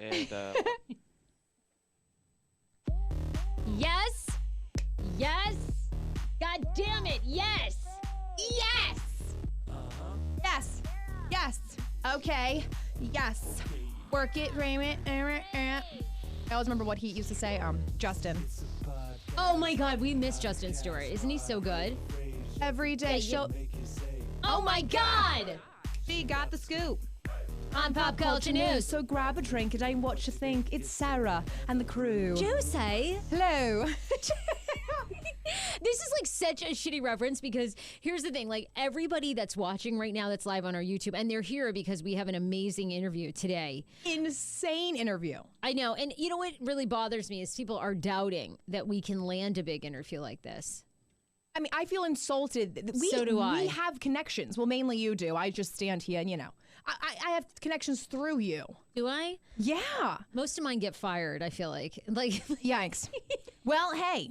And Yes. Yes. God damn it. Yes. Yes. Yes. Yes. Okay. Yes. Work it, Raymond. I always remember what he used to say. Justin. Oh my God, we miss Justin Stewart. Isn't he so good? Every day show. Oh my God. She got the scoop. On Pop Culture News. So grab a drink and I'm what you think. It's Sarah and the crew. Jose. Hello. This is like such a shitty reference because here's the thing, like everybody that's watching right now that's live on our YouTube, and they're here because we have an amazing interview today. Insane interview. I know. And you know what really bothers me is people are doubting that we can land a big interview like this. I mean, I feel insulted. So do I. We have connections. Well, mainly you do. I just stand here and, I have connections through you. Do I? Yeah. Most of mine get fired, I feel like. Yikes. Well, hey.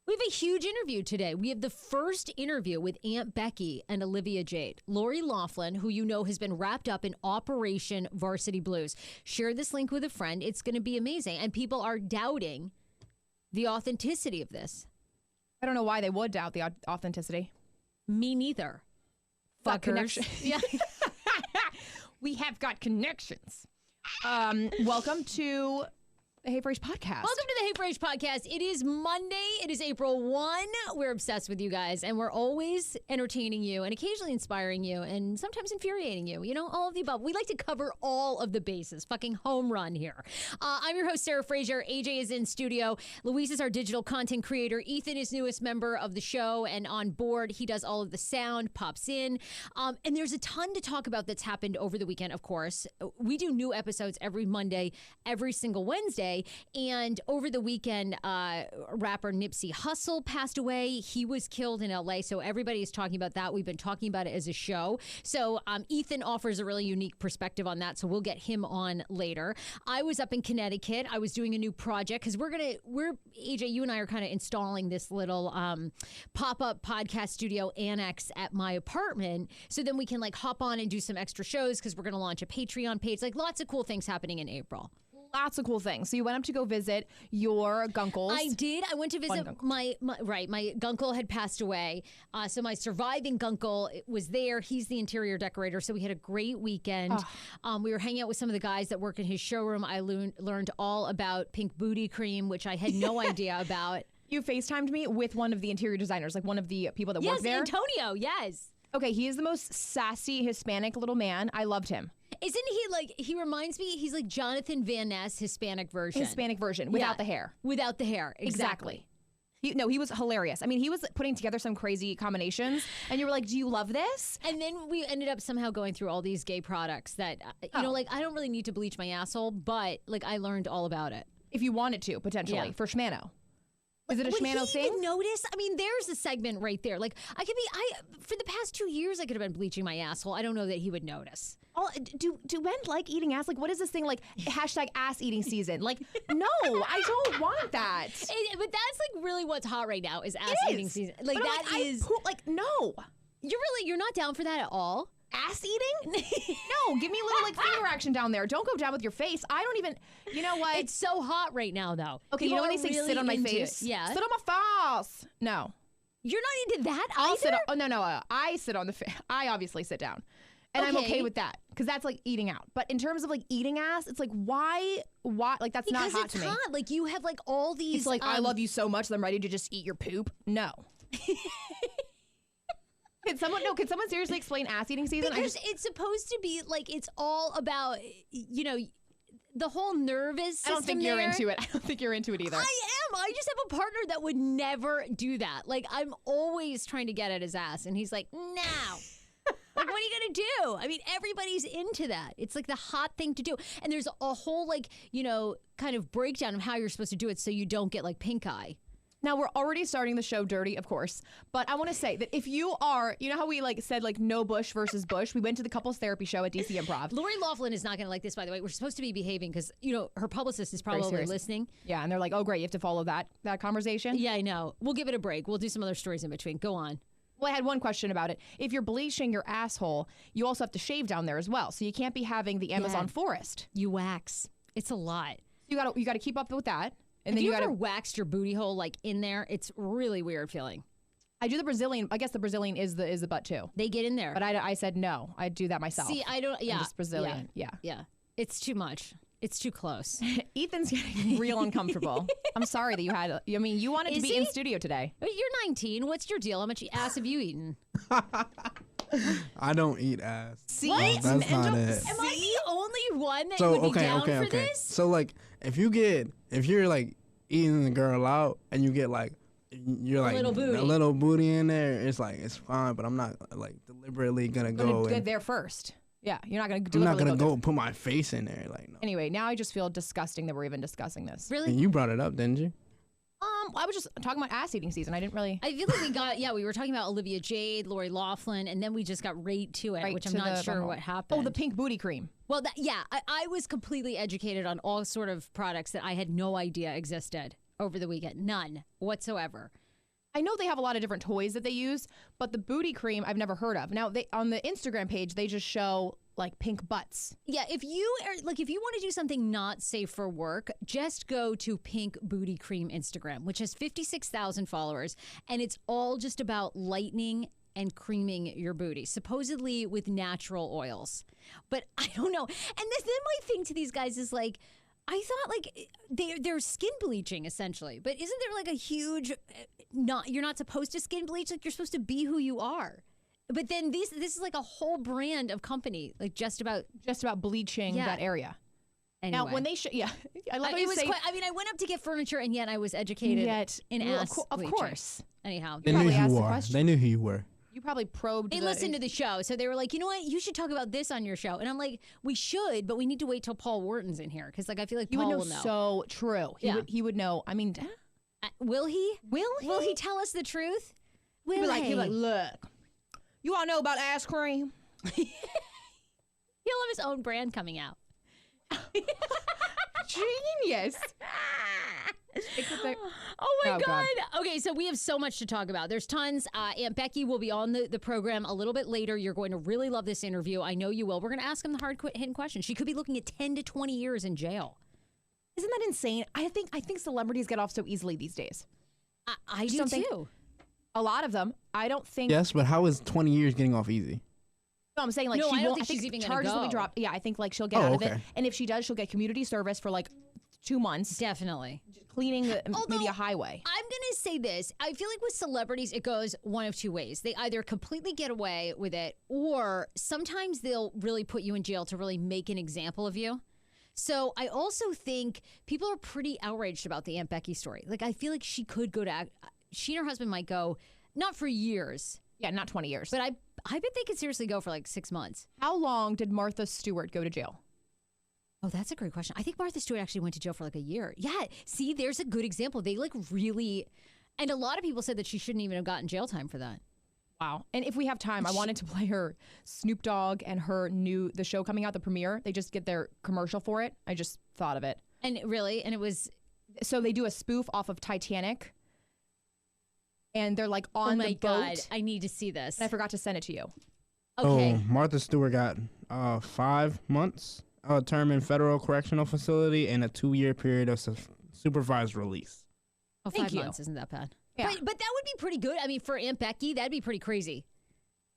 We have a huge interview today. We have the first interview with Aunt Becky and Olivia Jade. Lori Loughlin, who you know has been wrapped up in Operation Varsity Blues. Share this link with a friend. It's going to be amazing. And people are doubting the authenticity of this. I don't know why they would doubt the authenticity. Me neither. Fuckers. Yeah. We have got connections. Welcome to the Hey Frase podcast. Welcome to the Hey Frase podcast. It is Monday. It is April 1. We're obsessed with you guys, and we're always entertaining you and occasionally inspiring you and sometimes infuriating you. You know, all of the above. We like to cover all of the bases. Fucking home run here. I'm your host, Sarah Fraser. AJ is in studio. Luis is our digital content creator. Ethan is newest member of the show and on board. He does all of the sound, pops in. And there's a ton to talk about that's happened over the weekend, of course. We do new episodes every Monday, every single Wednesday. And over the weekend, rapper Nipsey Hussle passed away. He was killed in LA. So everybody is talking about that. We've been talking about it as a show. So Ethan offers a really unique perspective on that. So we'll get him on later. I was up in Connecticut. I was doing a new project because we're AJ, you and I are kind of installing this little pop-up podcast studio annex at my apartment. So then we can like hop on and do some extra shows because we're going to launch a Patreon page. Like lots of cool things happening in April. Lots of cool things. So you went up to go visit your gunkles. I did. I went to visit my gunkle had passed away. So my surviving gunkle was there. He's the interior decorator. So we had a great weekend. We were hanging out with some of the guys that work in his showroom. I learned all about pink booty cream, which I had no idea about. You FaceTimed me with one of the interior designers, like one of the people that work there. Yes, Antonio. Yes. Okay, he is the most sassy Hispanic little man. I loved him. Isn't he like, he reminds me, he's like Jonathan Van Ness, Hispanic version, without the hair. Without the hair, exactly. He was hilarious. I mean, he was putting together some crazy combinations, and you were like, do you love this? And then we ended up somehow going through all these gay products that, like, I don't really need to bleach my asshole, but like, I learned all about it. If you wanted to, potentially, for Schmano. Is it a Schmano thing? Even notice? I mean, there's a segment right there. Like, for the past 2 years, I could have been bleaching my asshole. I don't know that he would notice. Oh, do men like eating ass? Like, what is this thing? Like, hashtag ass eating season? Like, no, I don't want that. But that's like really what's hot right now is ass eating season. Like, but no. You're not down for that at all? Ass eating? No, give me a little like finger action down there. Don't go down with your face. I don't even, you know what? It's so hot right now, though. Okay, you know when they say really sit on my face? Yeah. Sit on my face. No. You're not into that I'll either? sit on, no. I sit on the face. I obviously sit down. And I'm okay with that because that's like eating out. But in terms of like eating ass, it's like, why? Like, that's not hot to me. Because it's hot. Like, you have like all these. It's like, I love you so much that I'm ready to just eat your poop. No. Can someone seriously explain ass eating season? Because it's supposed to be like, it's all about, the whole nervous system. I don't think you're into it. I don't think you're into it either. I am. I just have a partner that would never do that. Like, I'm always trying to get at his ass, and he's like, no. Like, what are you going to do? I mean, everybody's into that. It's like the hot thing to do. And there's a whole, like, kind of breakdown of how you're supposed to do it so you don't get, like, pink eye. Now, we're already starting the show dirty, of course. But I want to say that if you are, you know how we like said like no Bush versus Bush? We went to the couples therapy show at DC Improv. Lori Loughlin is not going to like this, by the way. We're supposed to be behaving because, her publicist is probably listening. Yeah, and they're like, oh, great, you have to follow that conversation? Yeah, I know. We'll give it a break. We'll do some other stories in between. Go on. Well, I had one question about it. If you're bleaching your asshole, you also have to shave down there as well. So you can't be having the Amazon forest. You wax. It's a lot. You gotta keep up with that. And If then you you ever gotta waxed your booty hole like in there, it's really weird feeling. I do the Brazilian. I guess the Brazilian is the butt too. They get in there. But I said no. I do that myself. See, I don't. Yeah, I'm just Brazilian. Yeah. Yeah. It's too much. It's too close. Ethan's getting real uncomfortable. I'm sorry that you had. I mean, you wanted to be in studio today. But you're 19. What's your deal? How much ass have you eaten? I don't eat ass. See, That's not it. Am I the only one that would be down for this? So like, if you're like eating the girl out and you get like, you're like little booty. a little booty in there, it's like it's fine. But I'm not like deliberately gonna go get there first. Yeah, you're not gonna. I'm not gonna go put my face in there. Like no. Anyway, now I just feel disgusting that we're even discussing this. Really? And you brought it up, didn't you? I was just talking about ass eating season. I didn't really. I feel like we were talking about Olivia Jade, Loughlin, and then we just got right to it, which I'm not sure what happened. Oh, the pink booty cream. Well, I was completely educated on all sort of products that I had no idea existed over the weekend. None whatsoever. I know they have a lot of different toys that they use, but the booty cream I've never heard of. Now, on the Instagram page, they just show like pink butts. Yeah, if you want to do something not safe for work, just go to Pink Booty Cream Instagram, which has 56,000 followers, and it's all just about lightening and creaming your booty, supposedly with natural oils. But I don't know. And then my thing to these guys is like, I thought like they're skin bleaching essentially, but isn't there like a huge you're not supposed to skin bleach, like you're supposed to be who you are. But then this is like a whole brand of company, like just about bleaching that area. Anyway. Now when they I love it was quite, I mean, I went up to get furniture and yet I was educated in ass bleaching. Of course. Anyhow, They knew who you are. They knew who you were. You probably probed. They listened to the show, so they were like, you know what? You should talk about this on your show. And I'm like, we should, but we need to wait till Paul Wharton's in here because, like, I feel like Paul will know. So true. He would know. I mean, will he? Will he tell us the truth? Will he? He'll be like, look, you all know about ass cream. He'll have his own brand coming out. Genius. Oh my God. Okay, so we have so much to talk about. There's tons. Aunt Becky will be on the program a little bit later. You're going to really love this interview. I know you will. We're going to ask him the hard-hitting question. She could be looking at 10 to 20 years in jail. Isn't that insane? I think celebrities get off so easily these days. I do too. A lot of them. I don't think. Yes, but how is 20 years getting off easy? No, I'm saying like no, she I don't won't. think she's even charges gonna go. will be dropped. Yeah, I think like she'll get out of it. And if she does, she'll get community service for like 2 months. Definitely. Cleaning maybe a highway. I'm going to say this. I feel like with celebrities, it goes one of two ways. They either completely get away with it, or sometimes they'll really put you in jail to really make an example of you. So I also think people are pretty outraged about the Aunt Becky story. Like, I feel like she could go to, she and her husband might go, not for years. Yeah, not 20 years. But I bet they could seriously go for like 6 months. How long did Martha Stewart go to jail? Oh, that's a great question. I think Martha Stewart actually went to jail for like a year. Yeah. See, there's a good example. They like really, and a lot of people said that she shouldn't even have gotten jail time for that. Wow. And if we have time, I wanted to play her Snoop Dogg and the show coming out, the premiere. They just get their commercial for it. I just thought of it. And really? And it was. So they do a spoof off of Titanic. And they're like on the boat. Oh my God. I need to see this. And I forgot to send it to you. Okay. Oh, Martha Stewart got 5 months. A term in federal correctional facility and a 2-year period of supervised release. Oh, 5 months isn't that bad. Yeah. But that would be pretty good. I mean, for Aunt Becky, that'd be pretty crazy.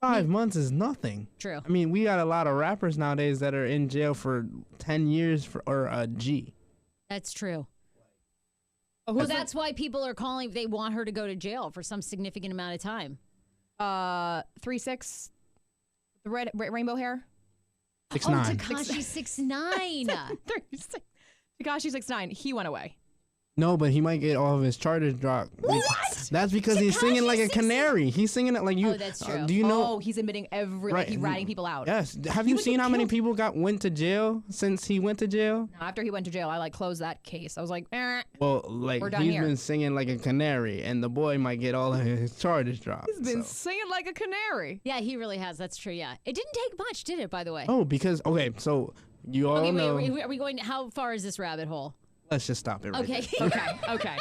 5 months is nothing. True. I mean, we got a lot of rappers nowadays that are in jail for 10 years or a G. That's true. Well, that's why people are calling. They want her to go to jail for some significant amount of time. 3-6, the red rainbow hair. 6'9". Oh, Tekashi's 6'9". Tekashi's 6'9". He went away. No, but he might get all of his charges dropped. What? That's because he's singing like a canary. He's singing it like you. Oh, that's true. Do you know? Oh, he's admitting like he's ratting people out. Yes. Have you seen how many people went to jail since he went to jail? No, after he went to jail, I closed that case. I was like, Well, like he's been singing like a canary, and the boy might get all of his charges dropped. He's been singing like a canary. Yeah, he really has. That's true. Yeah, it didn't take much, did it? By the way. Oh, because so you all know. Wait, are we going? How far is this rabbit hole? Let's just stop it right Okay. there. Okay.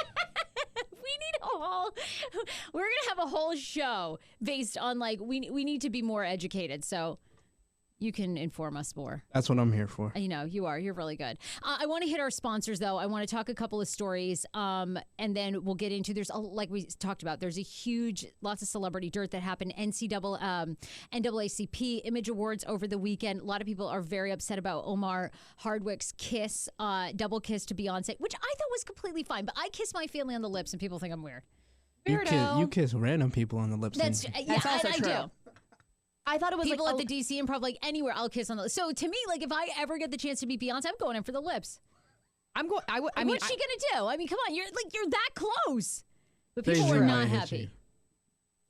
We need have a whole show based on like we need to be more educated. So you can inform us more. That's what I'm here for. You know, you are. You're really good. I want to hit our sponsors, though. I want to talk a couple of stories, and then we'll get into, like we talked about, there's a huge, lots of celebrity dirt that happened. NAACP Image Awards over the weekend. A lot of people are very upset about Omar Hardwick's kiss, double kiss to Beyonce, which I thought was completely fine. But I kiss my family on the lips, and people think I'm weird. You kiss random people on the lips. That's also true. I do. I thought it was people at the DC Improv, like anywhere, I'll kiss on the lips. So to me, like if I ever get the chance to meet Beyonce, I'm going in for the lips. What's she gonna do? I mean, come on, you're that close. But people were not happy.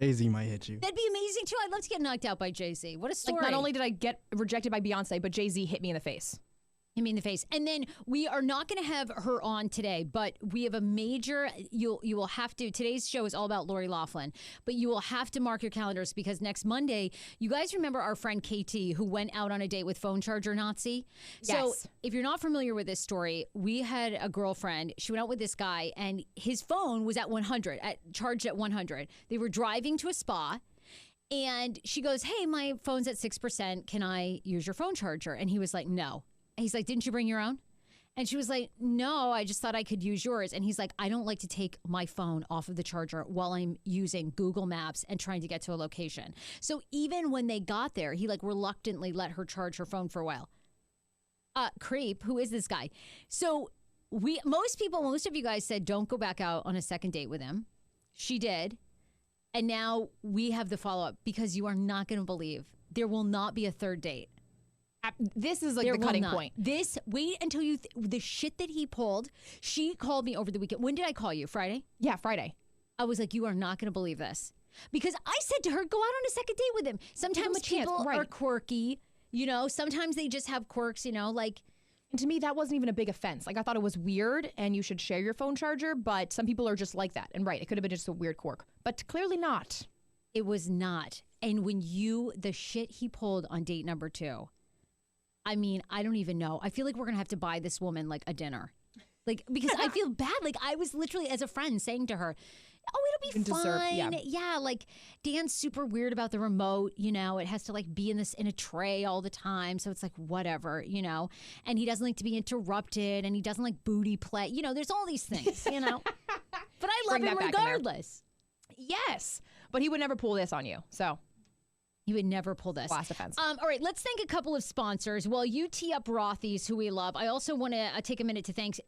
Jay-Z might hit you. That'd be amazing too. I'd love to get knocked out by Jay-Z. What a story! Like, not only did I get rejected by Beyonce, but Jay-Z hit me in the face. Hit me in the face. And then we are not going to have her on today, but we have a major, you will have to, today's show is all about Lori Loughlin, but you will have to mark your calendars because next Monday, you guys remember our friend KT who went out on a date with phone charger Nazi? Yes. So if you're not familiar with this story, we had a girlfriend, she went out with this guy and his phone was at 100, charged at 100. They were driving to a spa. And she goes, hey, my phone's at 6%. Can I use your phone charger? And he was like, no. He's like, didn't you bring your own? And she was like, no, I just thought I could use yours. And he's like, I don't like to take my phone off of the charger while I'm using Google Maps and trying to get to a location. So even when they got there, he like reluctantly let her charge her phone for a while. Creep, who is this guy? So most of you guys said, don't go back out on a second date with him. She did. And now we have the follow-up because you are not going to believe there will not be a third date. This is like the cutting point. Wait until the shit that he pulled. She called me over the weekend. When did I call you? Friday? Yeah, Friday. I was like, you are not going to believe this. Because I said to her, go out on a second date with him. Sometimes people are quirky, you know, sometimes they just have quirks, you know, like. And to me, that wasn't even a big offense. Like I thought it was weird and you should share your phone charger, but some people are just like that. And right, it could have been just a weird quirk, but clearly not. It was not. And when the shit he pulled on date number 2. I mean, I don't even know. I feel like we're going to have to buy this woman like a dinner. Like, because I feel bad. Like I was literally as a friend saying to her, oh, it'll be fine. Yeah, like Dan's super weird about the remote, you know, it has to like be in a tray all the time. So it's like, whatever, you know, and he doesn't like to be interrupted and he doesn't like booty play. You know, there's all these things, you know, but I love him regardless. Yes, but he would never pull this on you. So. You would never pull this. Last offense. All right, let's thank a couple of sponsors. While you tee up Rothy's, who we love, I also want to take a minute to thank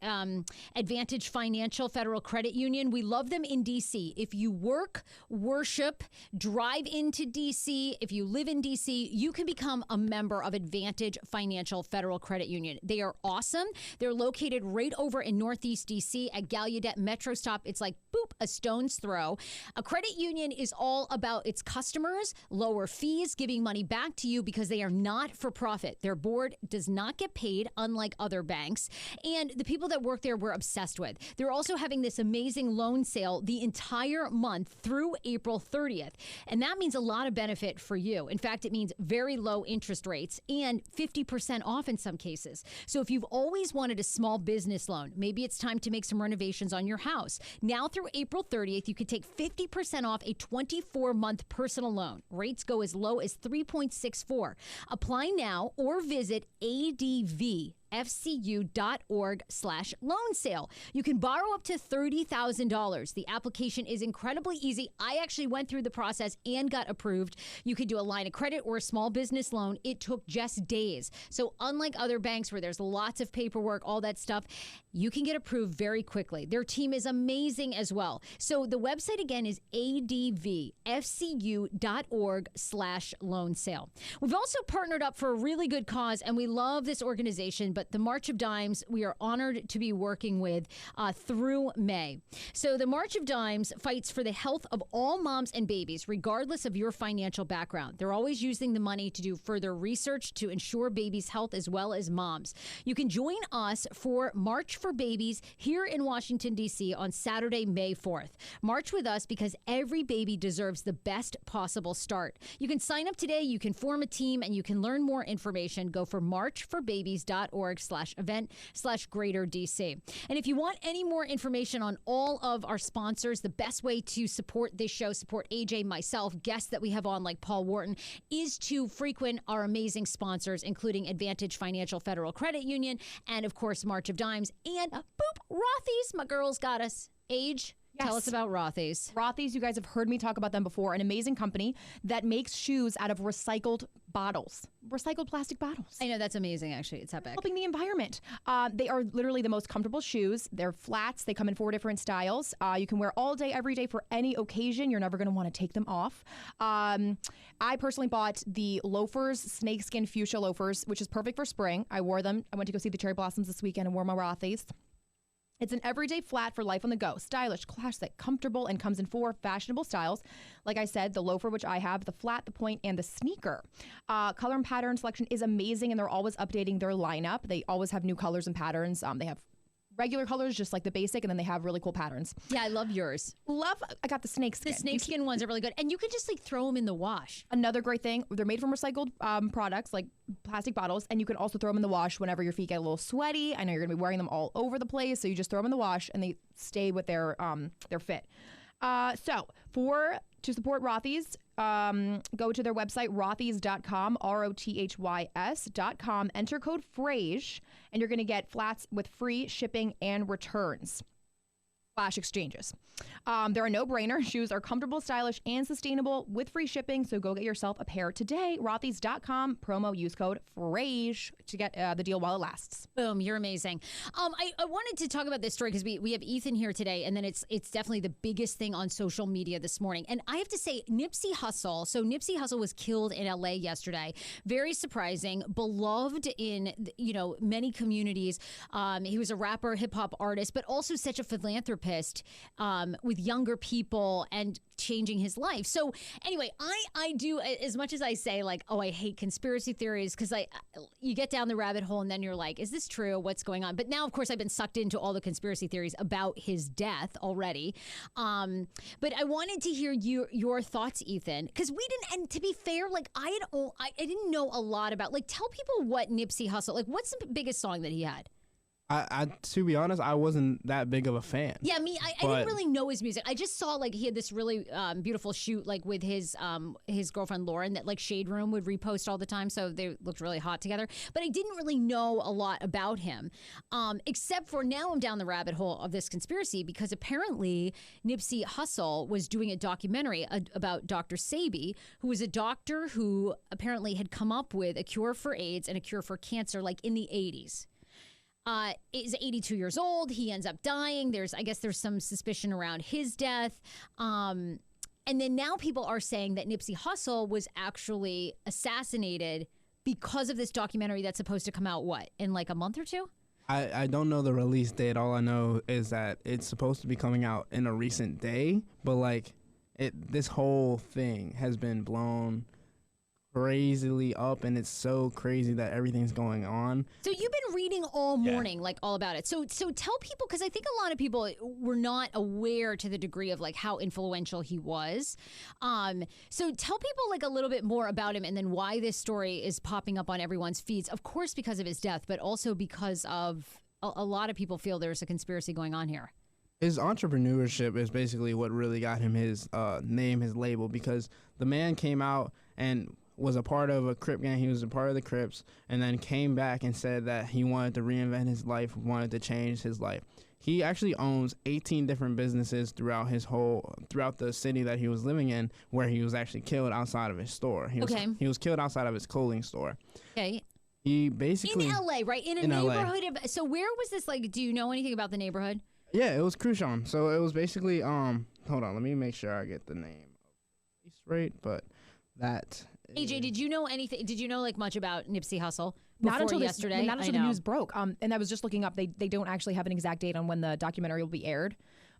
Advantage Financial Federal Credit Union. We love them in D.C. If you work, worship, drive into D.C., if you live in D.C., you can become a member of Advantage Financial Federal Credit Union. They are awesome. They're located right over in Northeast D.C. at Gallaudet Metro Stop. It's like, boop, a stone's throw. A credit union is all about its customers, lower fees, giving money back to you because they are not for profit. Their board does not get paid, unlike other banks. And the people that work there we're obsessed with. They're also having this amazing loan sale the entire month through April 30th. And that means a lot of benefit for you. In fact, it means very low interest rates and 50% off in some cases. So if you've always wanted a small business loan, maybe it's time to make some renovations on your house. Now through April 30th, you could take 50% off a 24-month personal loan. Rates go as low as 3.64. Apply now or visit advfcu.org/loan sale. You can borrow up to $30,000. The application is incredibly easy. I actually went through the process and got approved. You could do a line of credit or a small business loan. It took just days. So unlike other banks where there's lots of paperwork, all that stuff, you can get approved very quickly. Their team is amazing as well. So the website again is advfcu.org/loan sale. We've also partnered up for a really good cause, and we love this organization, but the March of Dimes, we are honored to be working with through May. So the March of Dimes fights for the health of all moms and babies, regardless of your financial background. They're always using the money to do further research to ensure babies' health as well as moms. You can join us for March for Babies here in Washington, D.C. on Saturday, May 4th. March with us because every baby deserves the best possible start. You can sign up today, you can form a team, and you can learn more information. Go for marchforbabies.org. www.freedomslive.org/event/Greater DC. And if you want any more information on all of our sponsors, the best way to support this show, support AJ, myself, guests that we have on like Paul Wharton, is to frequent our amazing sponsors, including Advantage Financial Federal Credit Union and, of course, March of Dimes and Rothy's. My girls got us. Age. Tell us about Rothy's. Rothy's, you guys have heard me talk about them before. An amazing company that makes shoes out of recycled bottles, recycled plastic bottles. I know, that's amazing, actually. It's epic. Helping the environment. They are literally the most comfortable shoes. They're flats. They come in 4 different styles. You can wear all day, every day for any occasion. You're never going to want to take them off. I personally bought the loafers, snakeskin fuchsia loafers, which is perfect for spring. I wore them. I went to go see the cherry blossoms this weekend and wore my Rothy's. It's an everyday flat for life on the go. Stylish, classic, comfortable, and comes in 4 fashionable styles. Like I said, the loafer, which I have, the flat, the point, and the sneaker. Color and pattern selection is amazing, and they're always updating their lineup. They always have new colors and patterns. They have regular colors, just like the basic, and then they have really cool patterns. Yeah, I love yours. I got the snakeskin. The snakeskin ones are really good. And you can just like throw them in the wash. Another great thing, they're made from recycled products like plastic bottles, and you can also throw them in the wash whenever your feet get a little sweaty. I know you're going to be wearing them all over the place, so you just throw them in the wash and they stay with their fit. To support Rothy's, go to their website, rothys.com, ROTHYS.com. Enter code Frase, and you're going to get flats with free shipping and returns. /exchanges. They're a no-brainer. Shoes are comfortable, stylish, and sustainable with free shipping, so go get yourself a pair today. Rothys.com, promo use code FRASE to get the deal while it lasts. Boom, you're amazing. I wanted to talk about this story because we have Ethan here today, and then it's definitely the biggest thing on social media this morning. And I have to say, Nipsey Hussle. So Nipsey Hussle was killed in LA yesterday. Very surprising, beloved in many communities. He was a rapper, hip hop artist, but also such a philanthropist with younger people and changing his life. So anyway, I do, as much as I say like, oh, I hate conspiracy theories, because you get down the rabbit hole and then you're like, is this true? What's going on? But now, of course, I've been sucked into all the conspiracy theories about his death already. But I wanted to hear your thoughts, Ethan, because we didn't, and to be fair, like I didn't know a lot about, like, tell people what Nipsey Hussle, like what's the biggest song that he had? I to be honest, I wasn't that big of a fan. Yeah, I didn't really know his music. I just saw like he had this really beautiful shoot like with his girlfriend Lauren that like Shade Room would repost all the time, so they looked really hot together. But I didn't really know a lot about him, except for now I'm down the rabbit hole of this conspiracy because apparently Nipsey Hussle was doing a documentary about Dr. Sebi, who was a doctor who apparently had come up with a cure for AIDS and a cure for cancer like in the 80s. Is 82 years old. He ends up dying. I guess there's some suspicion around his death. And then now people are saying that Nipsey Hussle was actually assassinated because of this documentary that's supposed to come out, in like a month or two? I don't know the release date. All I know is that it's supposed to be coming out in a recent day, but like this whole thing has been blown crazily up, and it's so crazy that everything's going on. So you've been reading all morning, like all about it. So tell people, because I think a lot of people were not aware to the degree of like how influential he was. So tell people like a little bit more about him, and then why this story is popping up on everyone's feeds. Of course, because of his death, but also because of a lot of people feel there's a conspiracy going on here. His entrepreneurship is basically what really got him his name, his label, because the man came out and was a part of a Crip gang. He was a part of the Crips, and then came back and said that he wanted to reinvent his life, wanted to change his life. He actually owns 18 different businesses throughout the city that he was living in, where he was actually killed outside of his store. He was killed outside of his clothing store. Okay. He basically in LA, right? In a neighborhood of. So where was this? Like, do you know anything about the neighborhood? Yeah, it was Crucian. So it was basically hold on, let me make sure I get the name right, but that. AJ, did you know anything? Did you know like much about Nipsey Hussle not until yesterday? Not until the news broke. And I was just looking up. They don't actually have an exact date on when the documentary will be aired.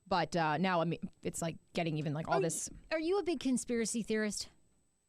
But now, I mean, it's like getting even like all this. Are you a big conspiracy theorist?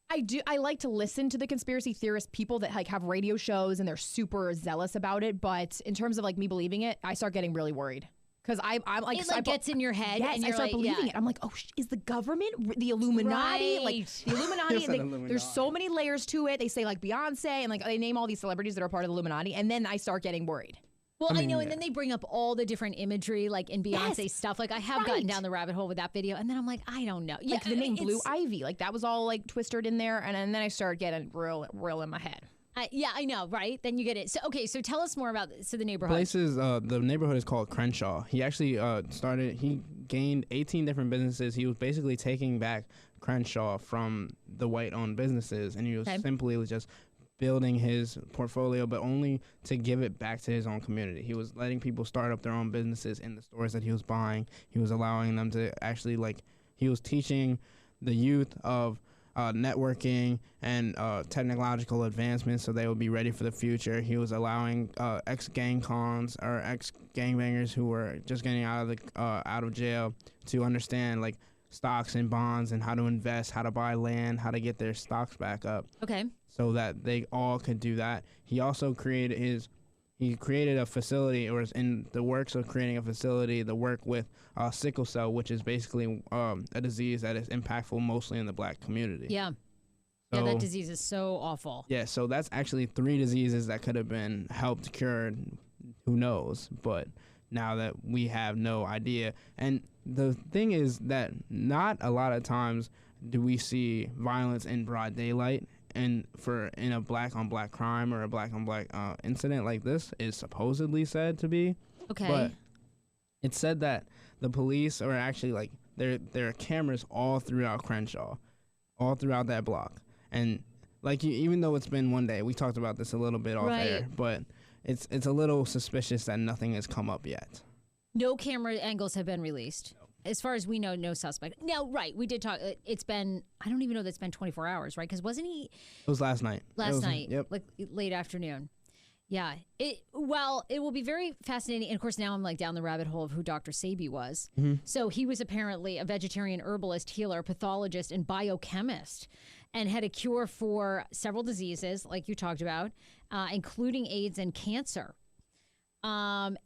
I do. I like to listen to the conspiracy theorist people that like have radio shows and they're super zealous about it. But in terms of like me believing it, I start getting really worried Because I'm like, It gets in your head. Yes, and I you're start like, believing yeah. it. I'm like, oh, is the government, the Illuminati? Right. Like, the Illuminati, said Illuminati. there's so many layers to it. They say, like, Beyonce, and, like, they name all these celebrities that are part of the Illuminati, and then I start getting worried. Well, I know, yeah. and then they bring up all the different imagery, like in Beyonce stuff. Like I have gotten down the rabbit hole with that video, and then I'm like, I don't know. Yeah, Like, the name Blue Ivy, like, that was all, like, twisted in there, and then I start getting real in my head. Yeah, I know, right? Then you get it. So, okay, so tell us more about the neighborhood. Places, the neighborhood is called Crenshaw. He actually he gained 18 different businesses. He was basically taking back Crenshaw from the white-owned businesses, and he was simply just building his portfolio, but only to give it back to his own community. He was letting people start up their own businesses in the stores that he was buying. He was allowing them to actually, like, he was teaching the youth of networking and technological advancements so they would be ready for the future. He was allowing ex-gang cons or ex-gangbangers who were just getting out of jail to understand, like, stocks and bonds and how to invest, how to buy land, how to get their stocks back up. Okay. So that they all could do that. He also created a facility, or is in the works of creating a facility to work with sickle cell, which is basically a disease that is impactful mostly in the black community. Yeah. So, yeah, that disease is so awful. Yeah, so that's actually 3 diseases that could have been helped cured. Who knows? But now that we have no idea. And the thing is that not a lot of times do we see violence in broad daylight. And in a black on black crime or a black on black incident like this is supposedly said to be. Okay. But it's said that the police are actually, like, there are cameras all throughout Crenshaw, all throughout that block. And, like, even though it's been one day, we talked about this a little bit off air, but it's a little suspicious that nothing has come up yet. No camera angles have been released. As far as we know, no suspect. Now, right, we did talk. It's been, I don't even know that it's been 24 hours, right? Because wasn't he? It was last night. Last night, Yep. like late afternoon. Yeah. It will be very fascinating. And of course, now I'm like down the rabbit hole of who Dr. Sebi was. Mm-hmm. So he was apparently a vegetarian herbalist, healer, pathologist, and biochemist, and had a cure for several diseases, like you talked about, including AIDS and cancer. And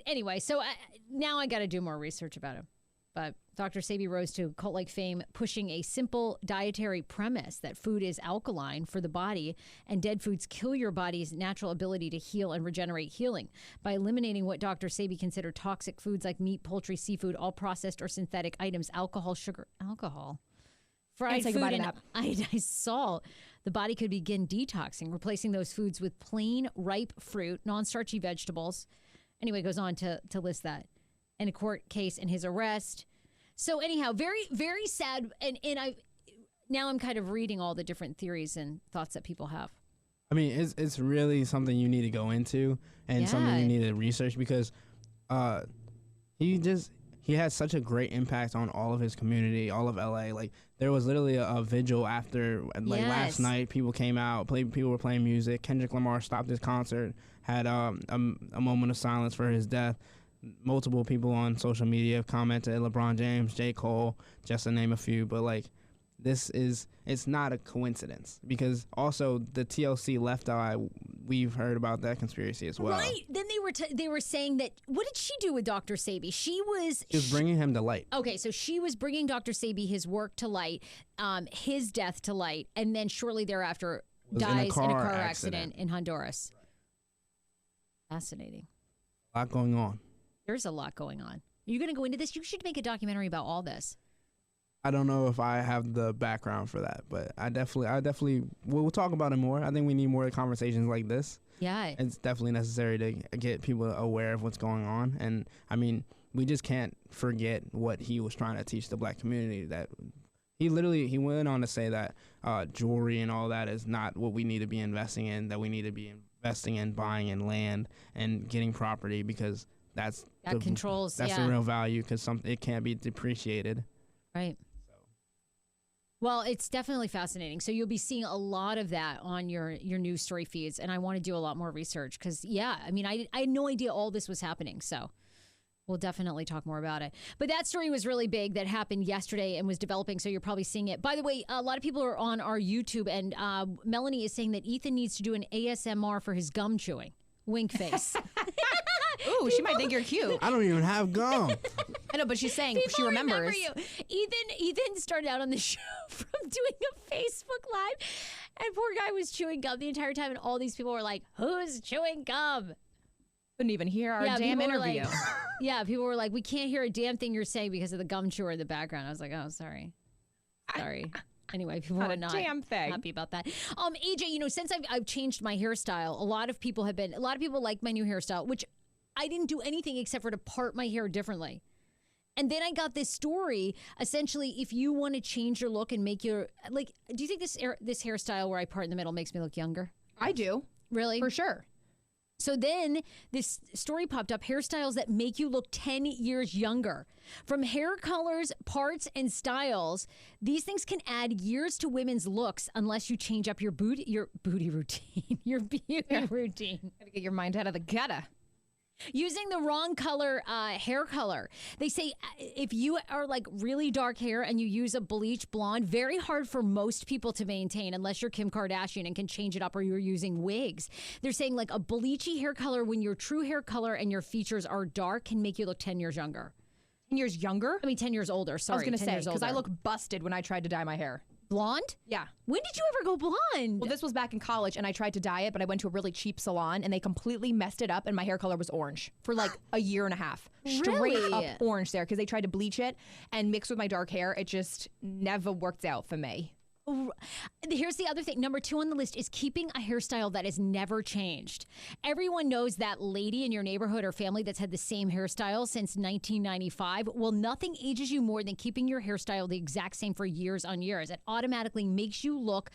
anyway, so now I got to do more research about him. But Dr. Sebi rose to cult-like fame, pushing a simple dietary premise that food is alkaline for the body and dead foods kill your body's natural ability to heal and regenerate healing by eliminating what Dr. Sebi considered toxic foods like meat, poultry, seafood, all processed or synthetic items, alcohol, fried food, and iodized salt. The body could begin detoxing, replacing those foods with plain, ripe fruit, non-starchy vegetables. Anyway, it goes on to list that. In a court case and his arrest. So anyhow, very, very sad. And I'm kind of reading all the different theories and thoughts that people have. I mean, it's really something you need to go into and something you need to research because he has such a great impact on all of his community, all of LA. Like, there was literally a vigil after, like, last night. People came out, people were playing music. Kendrick Lamar stopped his concert, had a moment of silence for his death. Multiple people on social media commented, LeBron James, J. Cole, just to name a few. But, like, it's not a coincidence because also the TLC Left Eye, we've heard about that conspiracy as well. Right. Then they were saying that, what did she do with Dr. Sebi? She was bringing him to light. Okay, so she was bringing Dr. Sebi, his work to light, his death to light, and then shortly thereafter dies in a car accident in Honduras. Fascinating. A lot going on. There's a lot going on. Are you going to go into this? You should make a documentary about all this. I don't know if I have the background for that, but I definitely we'll talk about it more. I think we need more conversations like this. Yeah. It's definitely necessary to get people aware of what's going on. And I mean, we just can't forget what he was trying to teach the black community. That he went on to say that jewelry and all that is not what we need to be investing in, that we need to be investing in buying in land and getting property because that's the real value because it can't be depreciated. Right. Well, it's definitely fascinating. So you'll be seeing a lot of that on your news story feeds, and I want to do a lot more research because, I mean, I had no idea all this was happening, so we'll definitely talk more about it. But that story was really big that happened yesterday and was developing, so you're probably seeing it. By the way, a lot of people are on our YouTube, and Melanie is saying that Ethan needs to do an ASMR for his gum chewing. Wink face. Ooh, she might think you're cute. I don't even have gum. I know, but she's saying People she remembers. remember you. Ethan started out on the show from doing a Facebook Live, and poor guy was chewing gum the entire time, and all these people were like, "Who's chewing gum?" Couldn't even hear our damn people were interview. like, yeah, people were like, "We can't hear a damn thing you're saying because of the gum chewer in the background." I was like, "Oh, sorry." Anyway, people were not damn thing. happy about that. AJ, since I've changed my hairstyle, a lot of people like my new hairstyle, which I didn't do anything except for to part my hair differently. And then I got this story. Essentially, if you want to change your look and make your do you think this hairstyle where I part in the middle makes me look younger? I do. Really? For sure. So then this story popped up, hairstyles that make you look 10 years younger. From hair colors, parts, and styles, these things can add years to women's looks unless you change up your booty routine, your beauty routine. Gotta get your mind out of the gutter. Using the wrong color, hair color. They say if you are like really dark hair and you use a bleach blonde, very hard for most people to maintain unless you're Kim Kardashian and can change it up or you're using wigs. They're saying like a bleachy hair color when your true hair color and your features are dark can make you look 10 years younger. 10 years younger? I mean, 10 years older. Sorry, I was going to 10 say, years because I older. look busted when I tried to dye my hair. Blonde? Yeah. When did you ever go blonde? Well, this was back in college, and I tried to dye it, but I went to a really cheap salon, and they completely messed it up, and my hair color was orange for like a year and a half. Straight Really? up orange there, because they tried to bleach it and mix with my dark hair. It just never worked out for me. Here's the other thing. Number 2 on the list is keeping a hairstyle that has never changed. Everyone knows that lady in your neighborhood or family that's had the same hairstyle since 1995. Well, nothing ages you more than keeping your hairstyle the exact same for years on years. It automatically makes you look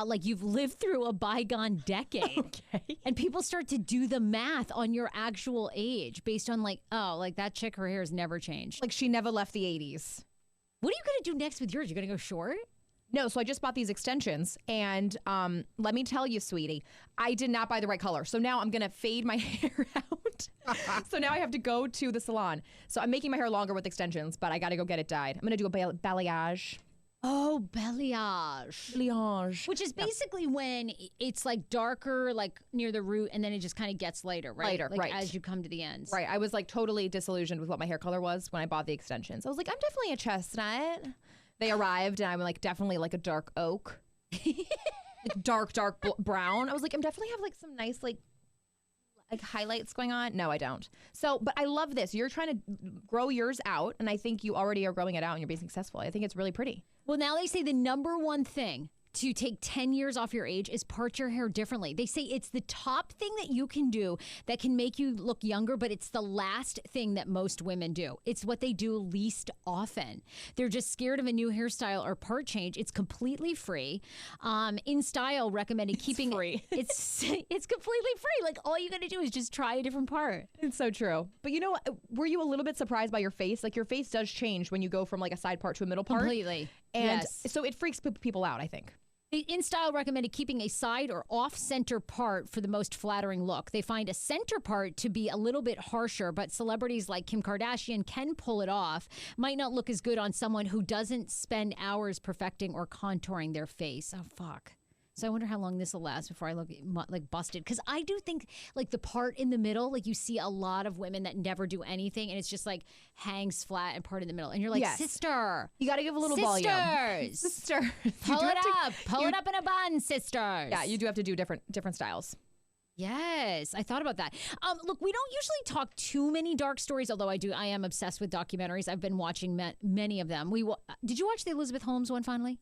like you've lived through a bygone decade. Okay. And people start to do the math on your actual age based on that chick, her hair has never changed. Like she never left the 80s. What are you going to do next with yours? You're going to go short? No, so I just bought these extensions, and let me tell you, sweetie, I did not buy the right color. So now I'm going to fade my hair out. So now I have to go to the salon. So I'm making my hair longer with extensions, but I got to go get it dyed. I'm going to do a balayage. Oh, balayage. Balayage. Which is basically when it's like darker, like near the root, and then it just kind of gets lighter, right? Lighter, like right. as you come to the ends. Right. I was like totally disillusioned with what my hair color was when I bought the extensions. I was like, I'm definitely a chestnut. They arrived, and I'm like definitely like a dark oak. Like dark brown. I was like, I'm definitely have like some nice like highlights going on. No, I don't. So, but I love this. You're trying to grow yours out, and I think you already are growing it out and you're being successful. I think it's really pretty. Well, now they say the number one thing to take 10 years off your age is part your hair differently. They say it's the top thing that you can do that can make you look younger, but it's the last thing that most women do. It's what they do least often. They're just scared of a new hairstyle or part change. It's completely free. In Style recommended keeping free. It's completely free. Like all you got to do is just try a different part. It's so true. But you know what? Were you a little bit surprised by your face? Like your face does change when you go from like a side part to a middle part. Completely. And yes. so it freaks people out, I think. In Style recommended keeping a side or off-center part for the most flattering look. They find a center part to be a little bit harsher, but celebrities like Kim Kardashian can pull it off. Might not look as good on someone who doesn't spend hours perfecting or contouring their face. Oh, fuck. So I wonder how long this will last before I look like busted. Because I do think like the part in the middle, like you see a lot of women that never do anything and it's just like hangs flat and part in the middle. And you're like, Yes. sister. You got to give a little volume. Sisters. Sister. Pull it up. Pull it up in a bun, sisters. Yeah, you do have to do different styles. Yes, I thought about that. Look, we don't usually talk too many dark stories, although I am obsessed with documentaries. I've been watching many of them. Did you watch the Elizabeth Holmes one finally?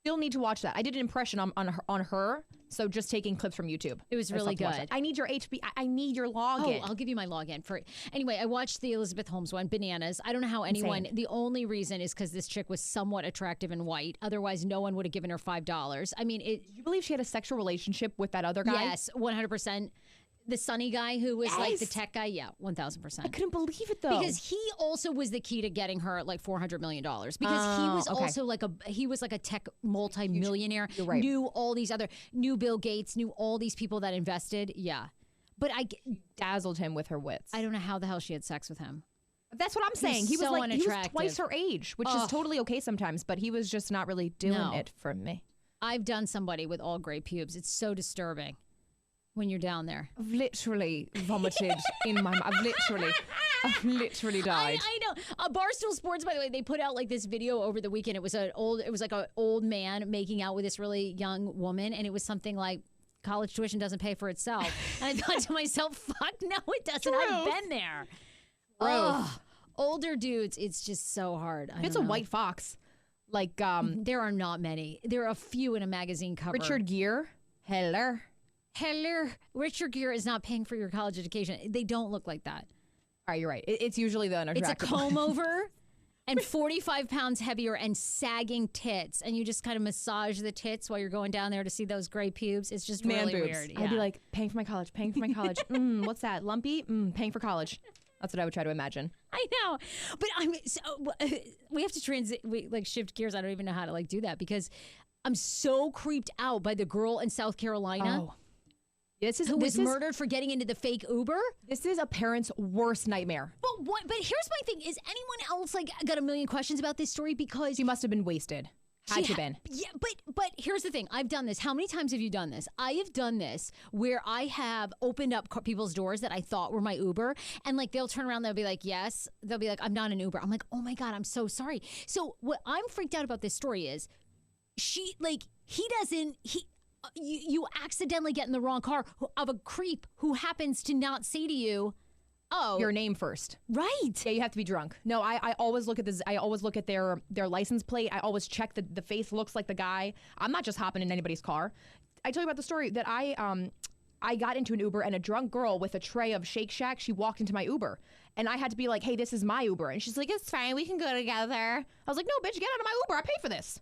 Still need to watch that. I did an impression on her, so just taking clips from YouTube. It was I really still have to watch good. it. I need your I need your login. Oh, I'll give you my login for it. Anyway, I watched the Elizabeth Holmes one, Bananas. I don't know how anyone, Insane. the only reason is because this chick was somewhat attractive and white. Otherwise, no one would have given her $5. I mean, Did you believe she had a sexual relationship with that other guy? yes, 100%. The sunny guy who was like the Yes. tech guy, yeah, 1,000%. I couldn't believe it though. Because he also was the key to getting her like $400 million. Because he was okay. also like a tech multi-millionaire. You're right. Knew all these knew Bill Gates, knew all these people that invested. Yeah. But dazzled him with her wits. I don't know how the hell she had sex with him. That's what I'm saying. He was so like he was unattractive. twice her age, which is totally okay sometimes, but he was just not really doing No. it for me. I've done somebody with all gray pubes. It's so disturbing. when you're down there? I've literally vomited in my mouth. I've literally died. I know. Barstool Sports, by the way, they put out like this video over the weekend. It was like an old man making out with this really young woman, and it was something like, college tuition doesn't pay for itself. And I thought to myself, fuck no, it doesn't. Truth. I've been there. Ugh. Older dudes, it's just so hard. It's a white fox. Like, there are not many. There are a few in a magazine cover. Richard Gere. Hello. Richard Gere is not paying for your college education. They don't look like that. All right, you're right. It's usually the unattractive. It's a comb over and 45 pounds heavier and sagging tits. And you just kind of massage the tits while you're going down there to see those gray pubes. It's just Man really boobs. weird. I'd be like, paying for my college. What's that? Lumpy? Paying for college. That's what I would try to imagine. I know. But we have to shift gears. I don't even know how to do that because I'm so creeped out by the girl in South Carolina. Oh. Who was murdered for getting into the fake Uber? This is a parent's worst nightmare. But here's my thing: is anyone else got a million questions about this story? Because she must have been wasted. Had you been? Yeah, but here's the thing: I've done this. How many times have you done this? I have done this where I have opened up people's doors that I thought were my Uber, and they'll turn around, they'll be like, "Yes," they'll be like, "I'm not an Uber." I'm like, "Oh my god, I'm so sorry." So what I'm freaked out about this story is, you accidentally get in the wrong car of a creep who happens to not say to you, "Oh, your name first." Right. Yeah, you have to be drunk. No, I always look at this. I always look at their license plate. I always check the face looks like the guy. I'm not just hopping in anybody's car. I tell you about the story that I got into an Uber and a drunk girl with a tray of Shake Shack, she walked into my Uber. And I had to be like, "Hey, this is my Uber." And she's like, "It's fine. We can go together." I was like, "No, bitch, get out of my Uber. I paid for this."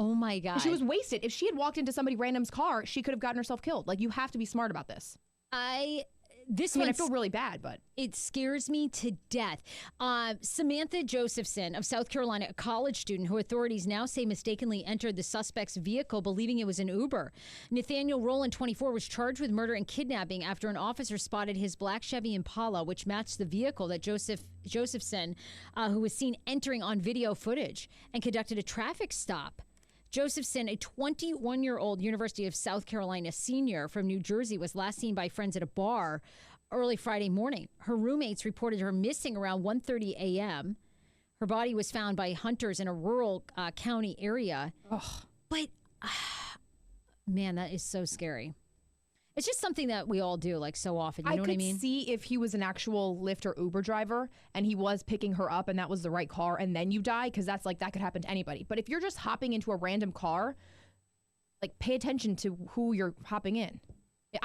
Oh my God. And she was wasted. If she had walked into somebody random's car, she could have gotten herself killed. You have to be smart about this. I feel really bad, but it scares me to death. Samantha Josephson of South Carolina, a college student who authorities now say mistakenly entered the suspect's vehicle believing it was an Uber. Nathaniel Rowland, 24, was charged with murder and kidnapping after an officer spotted his black Chevy Impala, which matched the vehicle that Josephson, who was seen entering on video footage, and conducted a traffic stop. Josephson, a 21-year-old University of South Carolina senior from New Jersey, was last seen by friends at a bar early Friday morning. Her roommates reported her missing around 1:30 a.m. Her body was found by hunters in a rural county area. Ugh. But, man, that is so scary. It's just something that we all do so often. You know what I mean? I could see if he was an actual Lyft or Uber driver and he was picking her up and that was the right car and then you die, because that's that could happen to anybody. But if you're just hopping into a random car, pay attention to who you're hopping in. Do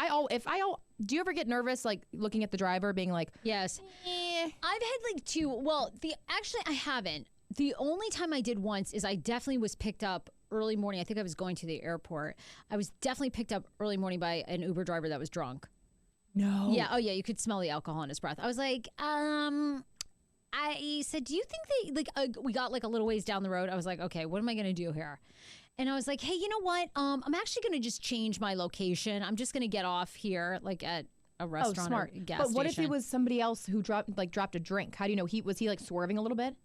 you ever get nervous looking at the driver being like, yes. I've had two. Well, actually I haven't. The only time I did once is I definitely was picked up early morning. I think I was going to the airport. I was definitely picked up early morning by an Uber driver that was drunk. No. Yeah. Oh, yeah. You could smell the alcohol in his breath. I was like, I said, "Do you think they we got a little ways down the road?" I was like, "Okay, what am I going to do here?" And I was like, "Hey, you know what? I'm actually going to just change my location. I'm just going to get off here at a restaurant or gas station." But what if it was somebody else who dropped a drink? How do you know was he swerving a little bit?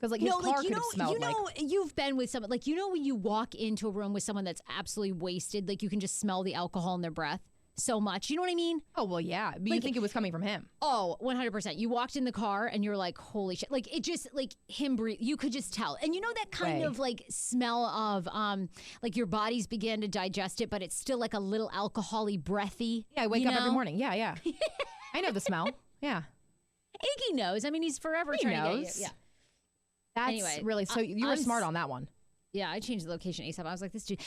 Because his car could have smelled you've been with someone when you walk into a room with someone that's absolutely wasted, you can just smell the alcohol in their breath so much. You know what I mean? Oh, well, yeah. But you think it was coming from him. Oh, 100%. You walked in the car and you're like, holy shit. It just, him breathe. You could just tell. And you know that kind of smell of, your bodies began to digest it, but it's still a little alcohol-y, breathy. Yeah, I wake up every morning. Yeah, yeah. I know the smell. Yeah. Iggy knows. I mean, he's forever trying to get you. Yeah. That's really, so you were smart on that one. Yeah, I changed the location ASAP. I was like, this dude,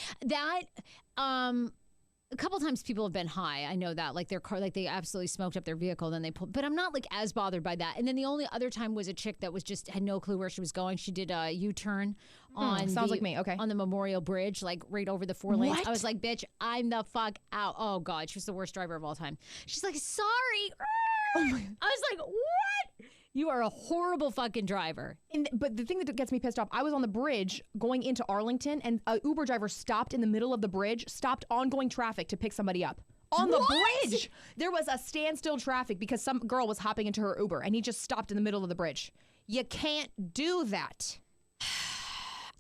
a couple times people have been high. I know that, their car, they absolutely smoked up their vehicle. Then they pulled, but I'm not as bothered by that. And then the only other time was a chick that had no clue where she was going. She did a U-turn on sounds like me. Okay, on the Memorial Bridge, right over the 4 lanes. What? I was like, bitch, I'm the fuck out. Oh God, she was the worst driver of all time. She's like, sorry. Oh my. I was like, what? You are a horrible fucking driver. But the thing that gets me pissed off, I was on the bridge going into Arlington, and a Uber driver stopped in the middle of the bridge, stopped ongoing traffic to pick somebody up. On the bridge! There was a standstill traffic because some girl was hopping into her Uber, and he just stopped in the middle of the bridge. You can't do that.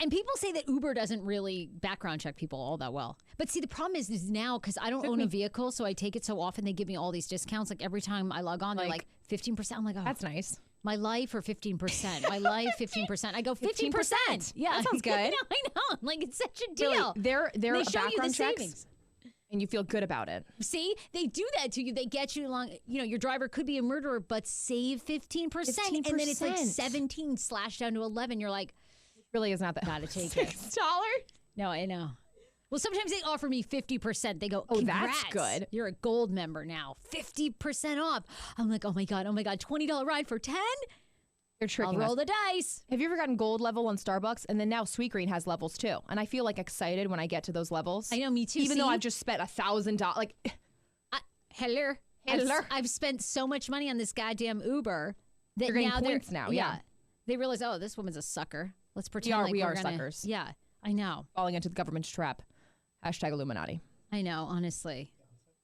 And people say that Uber doesn't really background check people all that well. But see, the problem is now because I don't own a vehicle, so I take it so often they give me all these discounts. Like every time I log on, they're like 15%. I'm like, oh, That's nice. my life or 15%. My life 15%. I go 15%. Yeah, That sounds good. I know. Like it's such a deal. Really, they're They show you the background checks, savings. and you feel good about it. See, they do that to you. They get you along. You know, your driver could be a murderer, but save 15%. And then it's like 17 slashed down to 11. You're like, Really is not that. gotta take it. $6? No, I know. Well, sometimes they offer me 50%. They go, Oh, congrats, that's good. You're a gold member now. 50% off. I'm like, oh my God. $20 ride for 10? You're tricking I'll roll us. the dice. Have you ever gotten gold level on Starbucks? And then now Sweetgreen has levels too. And I feel like excited when I get to those levels. I know, me too. Even though See? I've just spent $1,000. Like, Hello. Hello. I've spent so much money on this goddamn Uber that You're getting now points now, yeah. They realize, oh, this woman's a sucker. Let's pretend we we're are gonna, suckers. Yeah, I know. falling into the government's trap. Hashtag Illuminati. I know, honestly.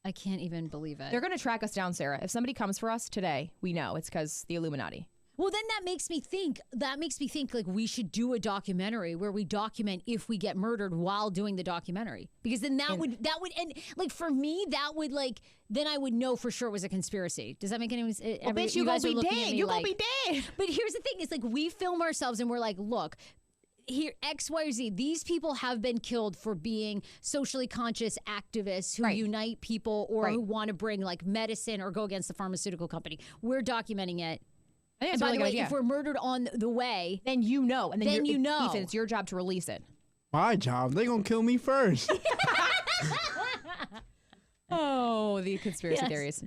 I can't even believe it. They're going to track us down, Sarah. If somebody comes for us today, we know it's because the Illuminati. Well, then that makes me think like we should do a documentary where we document if we get murdered while doing the documentary. Because then that would and like for me, that would like then I would know for sure it was a conspiracy. Does that make any sense? Well, bitch, you gonna be dead. You gonna be dead. But here's the thing, is like we film ourselves and we're like, look, here, X, Y, or Z, these people have been killed for being socially conscious activists who Right. unite people or Right. who want to bring like medicine or go against the pharmaceutical company. We're documenting it. I think And it's a by really the good way, idea. if we're murdered on the way, Then you know. And then, Then you know. Ethan, it's your job to release it. My job. They gonna kill me first. Oh, the conspiracy Yes. theories.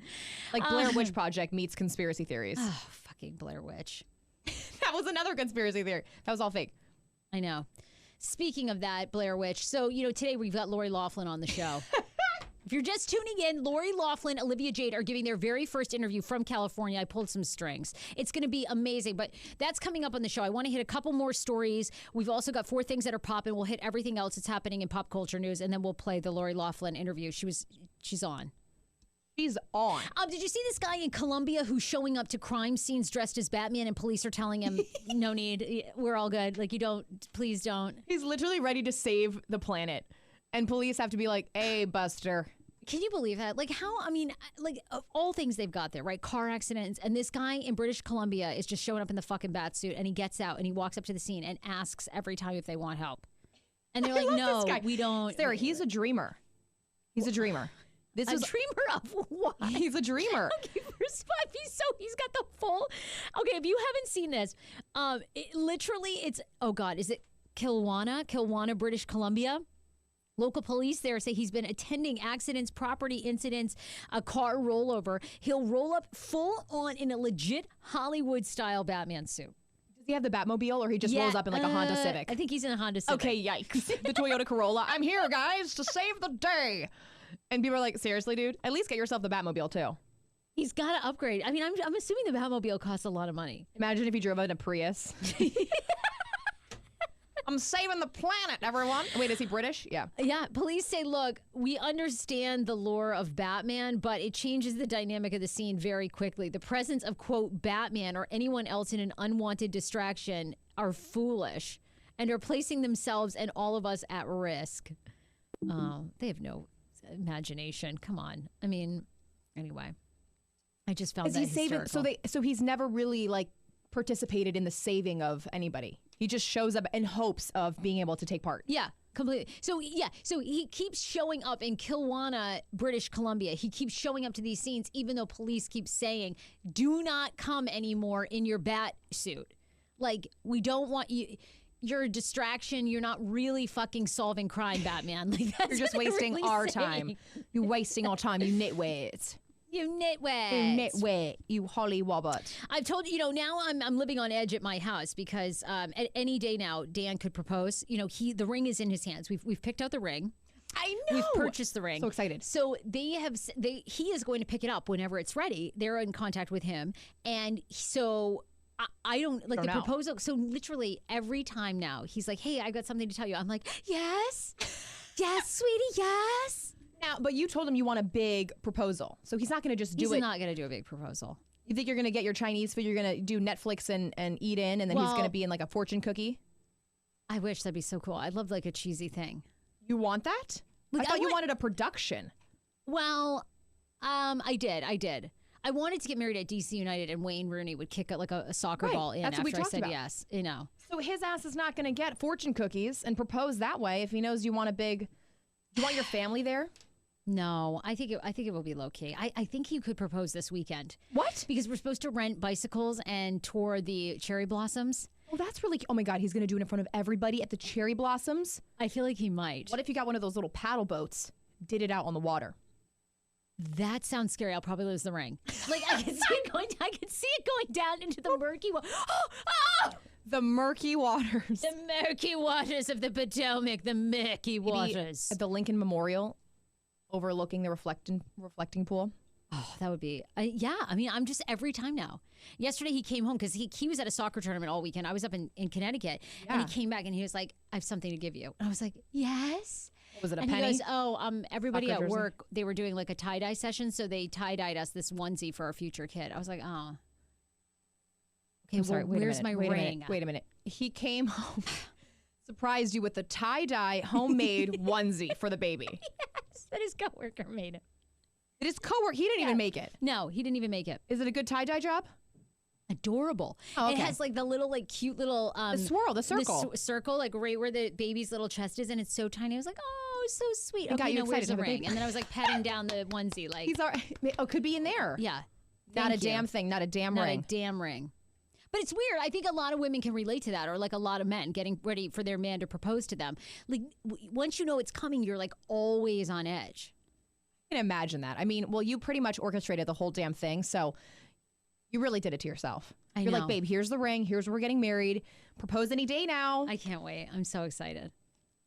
Like Blair Witch Project meets conspiracy theories. oh, fucking Blair Witch. That was another conspiracy theory. That was all fake. I know. Speaking of that, Blair Witch. So, today we've got Lori Loughlin on the show. If you're just tuning in, Lori Loughlin, Olivia Jade are giving their very first interview from California. I pulled some strings. It's going to be amazing, but that's coming up on the show. I want to hit a couple more stories. We've also got 4 things that are popping. We'll hit everything else that's happening in pop culture news, and then we'll play the Lori Loughlin interview. She's on. She's on. Did you see this guy in Colombia who's showing up to crime scenes dressed as Batman, and police are telling him, no need, we're all good. Like, please don't. He's literally ready to save the planet. And police have to be like, hey, Buster. Can you believe that? Like of all things they've got there, right? Car accidents. And this guy in British Columbia is just showing up in the fucking bat suit, and he gets out and he walks up to the scene and asks every time if they want help. And they're like, no, this guy. we don't. Sarah, he's a dreamer. He's a dreamer. This A is dreamer of what? He's a dreamer. Okay, first of all, he's got the full. Okay, if you haven't seen this, it's oh God, is it Kilwana, British Columbia? Local police there say he's been attending accidents, property incidents, a car rollover. He'll roll up full on in a legit Hollywood-style Batman suit. Does he have the Batmobile, or he just rolls up in like a Honda Civic? I think he's in a Honda Civic. Okay, yikes. The Toyota Corolla. I'm here, guys, to save the day. And people are like, seriously, dude? At least get yourself the Batmobile, too. He's got to upgrade. I mean, I'm assuming the Batmobile costs a lot of money. Imagine if he drove in a Prius. I'm saving the planet, everyone. Wait, is he British? Yeah. Yeah, police say, look, we understand the lore of Batman, but it changes the dynamic of the scene very quickly. The presence of, quote, Batman or anyone else in an unwanted distraction are foolish and are placing themselves and all of us at risk. They have no imagination. Come on. I mean, anyway, I just found that hysterical. So he's never really like participated in the saving of anybody. He just shows up in hopes of being able to take part. Yeah, completely. So he keeps showing up in Kilwana, British Columbia. He keeps showing up to these scenes, even though police keep saying, do not come anymore in your bat suit. Like, we don't want you. You're a distraction. You're not really fucking solving crime, Batman. Like, that's You're just what they're wasting really our saying. time. You're wasting our time, you nitwit. You nitwit. You nitwit. You hollywobbit. I've told you, now I'm living on edge at my house because at any day now, Dan could propose. The ring is in his hands. We've picked out the ring. I know. We've purchased the ring. So excited. So he is going to pick it up whenever it's ready. They're in contact with him. And so I don't like the proposal. So literally every time now he's like, hey, I got something to tell you. I'm like, yes, sweetie, yes. Now, but you told him you want a big proposal. So he's not going to just do it. He's not going to do a big proposal. You think you're going to get your Chinese food, you're going to do Netflix and eat in, and then he's going to be in like a fortune cookie? I wish that'd be so cool. I'd love like a cheesy thing. You want that? Like, I thought you wanted a production. Well, I did. I wanted to get married at DC United, and Wayne Rooney would kick like a soccer ball in That's what we after I talked said about. yes. You know. So his ass is not going to get fortune cookies and propose that way if he knows you want a big. You want your family there? No, I think it will be low key. I think he could propose this weekend. What? Because we're supposed to rent bicycles and tour the cherry blossoms. Oh, that's really. Oh my God, he's going to do it in front of everybody at the cherry blossoms. I feel like he might. What if you got one of those little paddle boats? Did it out on the water. That sounds scary. I'll probably lose the ring. Like I can see it going. I can see it going down into the murky water. The murky waters. The murky waters of the Potomac. The murky waters. At the Lincoln Memorial, overlooking the reflecting pool. Oh, that would be. Yeah. I mean, I'm just every time now. Yesterday he came home because he was at a soccer tournament all weekend. I was up in Connecticut, and he came back and he was like, "I have something to give you." And I was like, "Yes." Was it a and penny? he goes, "Oh, everybody Soccer at jersey? work, they were doing like a tie-dye session, so they tie-dyed us this onesie for our future kid." I was like, "Oh, okay, I'm sorry, well, wait a where's minute, my wait a ring?" minute, wait a minute. He came home, surprised you with a tie-dye homemade onesie for the baby. Yes, that his coworker made it. It is coworker. He didn't even make it. No, he didn't even make it. Is it a good tie-dye job? Adorable. Oh, okay. It has like the little like cute little The swirl, the circle. circle, like right where the baby's little chest is, and it's so tiny. I was like, "Oh, so sweet." It got you no, where's excited to the have a ring? baby. And then I was like patting down the onesie, like, He's all right. Oh, could be in there. yeah, Not a thank you. damn thing. Not a damn Not ring. a damn ring. But it's weird. I think a lot of women can relate to that, or like a lot of men getting ready for their man to propose to them. Like once you know it's coming, you're like always on edge. I can imagine that. I mean, well, you pretty much orchestrated the whole damn thing, so you really did it to yourself. You're know. like, babe, here's the ring. Here's where we're getting married. Propose any day now. I can't wait. I'm so excited.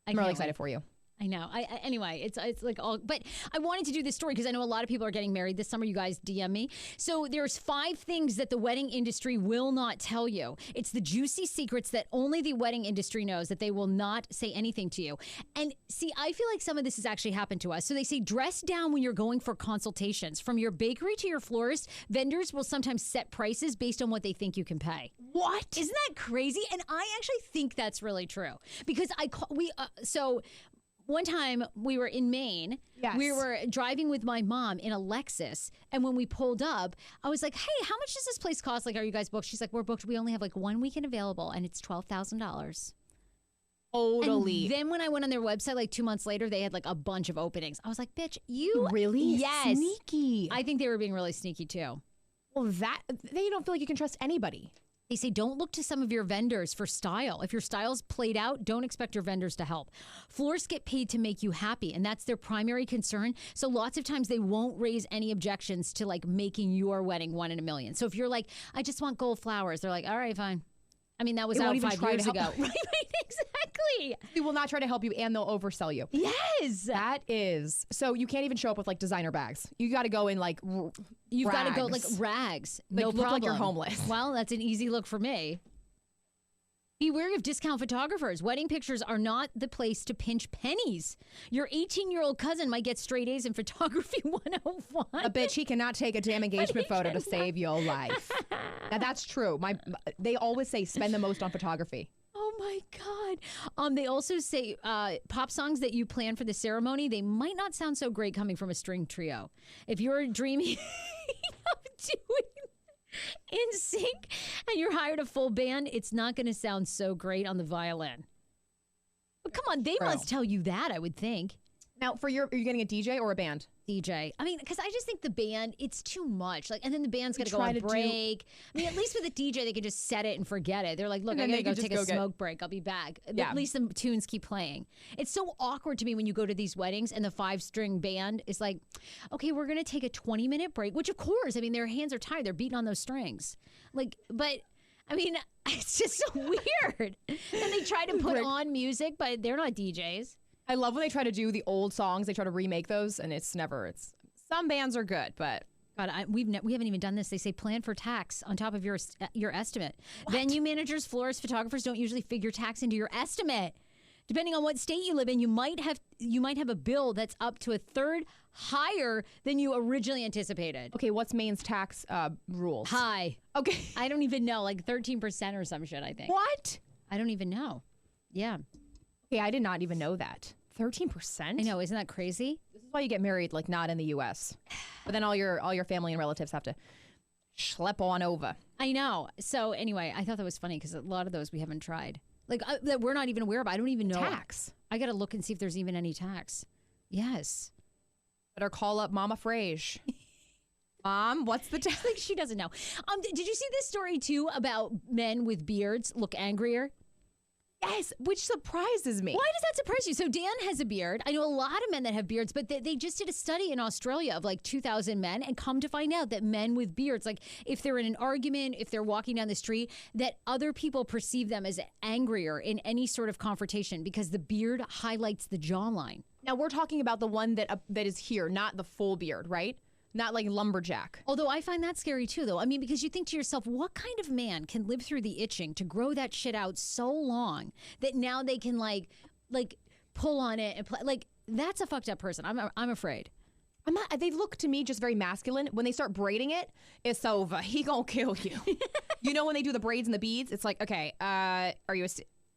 I'm really excited for you. I know. Anyway, it's like all. But I wanted to do this story because I know a lot of people are getting married this summer. You guys DM me. So there's 5 things that the wedding industry will not tell you. It's the juicy secrets that only the wedding industry knows, that they will not say anything to you. And see, I feel like some of this has actually happened to us. So they say dress down when you're going for consultations. From your bakery to your florist, vendors will sometimes set prices based on what they think you can pay. What? Isn't that crazy? And I actually think that's really true because so. One time we were in Maine. Yes. We were driving with my mom in a Lexus. And when we pulled up, I was like, "Hey, how much does this place cost? Like, are you guys booked?" She's like, "We're booked. We only have like 1 weekend available and it's $12,000. Totally. And then when I went on their website like 2 months later, they had like a bunch of openings. I was like, "Bitch, you really? Yes. Sneaky. I think they were being really sneaky too. Well, then you don't feel like you can trust anybody. They say don't look to some of your vendors for style. If your style's played out, don't expect your vendors to help. Florists get paid to make you happy, and that's their primary concern. So lots of times they won't raise any objections to like making your wedding 1 in a million. So if you're like, "I just want gold flowers," they're like, "All right, fine." I mean, that was They out won't even 5 try to years help. ago. Right, exactly. They will not try to help you, and they'll oversell you. Yes. That is. So you can't even show up with like designer bags. You got to go in like You've got to go like rags. rags. Like, No look problem. like you're homeless. Well, that's an easy look for me. Be wary of discount photographers. Wedding pictures are not the place to pinch pennies. Your 18-year-old cousin might get straight A's in photography 101. A bitch, he cannot take a damn engagement photo to save your life. Now that's true. They always say spend the most on photography. Oh my God. They also say pop songs that you plan for the ceremony, they might not sound so great coming from a string trio. If you're dreaming of doing in sync and you're hired a full band, it's not going to sound so great on the violin. But come on, they must tell you that, I would think. Now, are you getting a DJ or a band? DJ. I mean, because I just think the band, it's too much. Like, and then the band's got to go try on to do- break. I mean, at least with a DJ, they can just set it and forget it. They're like, "Look, And I then gotta they go can take just a go get- smoke break. I'll be back." Yeah. At least the tunes keep playing. It's so awkward to me when you go to these weddings and the 5-string band is like, "Okay, we're gonna take a 20-minute break," which of course, I mean, their hands are tired. They're beating on those strings. Like, but I mean, it's just so weird. And they try to put Break. on music, but they're not DJs. I love when they try to do the old songs. They try to remake those, and it's some bands are good, but God, we haven't even done this. They say plan for tax on top of your estimate. Venue managers, florists, photographers don't usually figure tax into your estimate. Depending on what state you live in, you might have a bill that's up to a third higher than you originally anticipated. okay, what's Maine's tax rules? High. Okay. I don't even know, like 13% or some shit, I think. What? I don't even know. Yeah. Okay, I did not even know that. 13%? I know. Isn't that crazy? This is why you get married, like, not in the U.S. But then all your family and relatives have to schlep on over. I know. So anyway, I thought that was funny because a lot of those we haven't tried. Like, that we're not even aware of. I don't even know. Tax. I got to look and see if there's even any tax. Yes. Better call up Mama Frase. Mom, what's the tax? Like, she doesn't know. Did you see this story, too, about men with beards look angrier? Yes, which surprises me. Why does that surprise you? So Dan has a beard. I know a lot of men that have beards, but they just did a study in Australia of like 2,000 men and come to find out that men with beards, like if they're in an argument, if they're walking down the street, that other people perceive them as angrier in any sort of confrontation because the beard highlights the jawline. Now, we're talking about the one that is here, not the full beard, right? Not like lumberjack. Although I find that scary too, though. I mean, because you think to yourself, what kind of man can live through the itching to grow that shit out so long that now they can like pull on it and play? Like, that's a fucked up person. I'm afraid. I'm not. They look to me just very masculine. When they start braiding it, it's over. He gonna kill you. You know when they do the braids and the beads, it's like, okay, are you a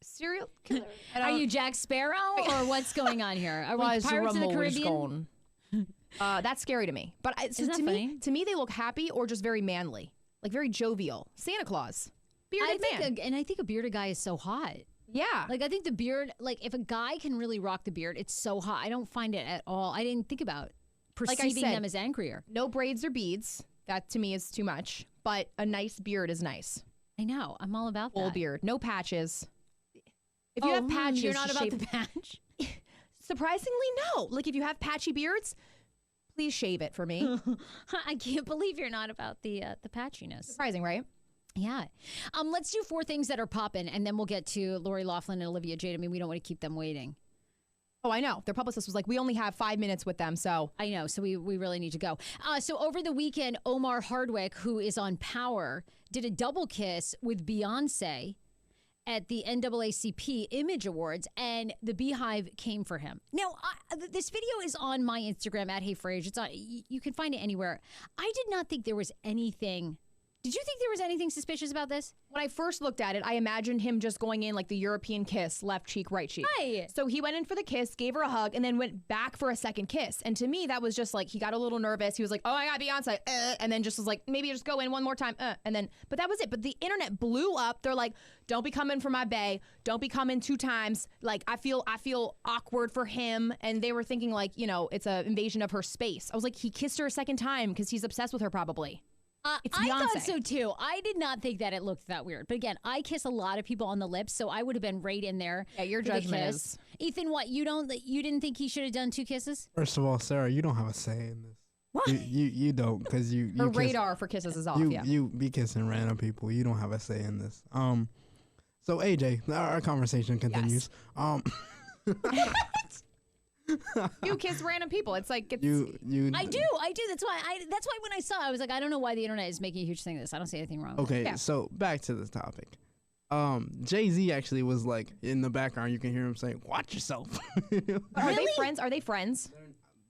serial killer? Are you Jack Sparrow or what's going on here? Are we Pirates of the Caribbean? That's scary to me. But so Isn't that funny? to me, they look happy or just very manly, like very jovial. Santa Claus, bearded man. And I think a bearded guy is so hot. Yeah. Like, I think the beard, like, if a guy can really rock the beard, it's so hot. I don't find it at all. I didn't think about perceiving them as angrier. No braids or beads. That to me is too much. But a nice beard is nice. I know. I'm all about that. Full beard. No patches. If you have patches, you're not just about shave the patch? Surprisingly, no. Like, if you have patchy beards, please shave it for me. I can't believe you're not about the patchiness. Surprising, right? Yeah. Let's do 4 things that are popping, and then we'll get to Loughlin and Olivia Jade. I mean, we don't want to keep them waiting. Oh, I know. Their publicist was like, we only have 5 minutes with them, so. I know, so we really need to go. So over the weekend, Omar Hardwick, who is on Power, did a double kiss with Beyonce at the NAACP Image Awards, and the Beehive came for him. Now, this video is on my Instagram at HeyFrase. It's on. You can find it anywhere. I did not think there was anything. Did you think there was anything suspicious about this? When I first looked at it, I imagined him just going in like the European kiss, left cheek, right cheek. Right. So he went in for the kiss, gave her a hug, and then went back for a second kiss. And to me, that was just like, he got a little nervous. He was like, oh, I got Beyonce. And then just was like, maybe just go in one more time. And then, but that was it. But the internet blew up. They're like, don't be coming for my bae. Don't be coming 2 times. Like, I feel awkward for him. And they were thinking like, you know, it's an invasion of her space. I was like, he kissed her a second time because he's obsessed with her probably. It's Beyonce. I thought so too. I did not think that it looked that weird. But again, I kiss a lot of people on the lips, so I would have been right in there. Yeah, your judgment is. Ethan, what, you didn't think he should have done 2 kisses? First of all, Sarah, you don't have a say in this. What? You don't, because you her radar for kisses is off. You be kissing random people. You don't have a say in this. So AJ, our conversation continues. Yes. You kiss random people. It's like it's you. I do. That's why when I saw it, I was like, I don't know why the internet is making a huge thing of this. I don't see anything wrong with it. Okay, Yeah. so back to this topic. Jay-Z actually was like in the background. You can hear him saying, "Watch yourself." Are they friends? Are they friends?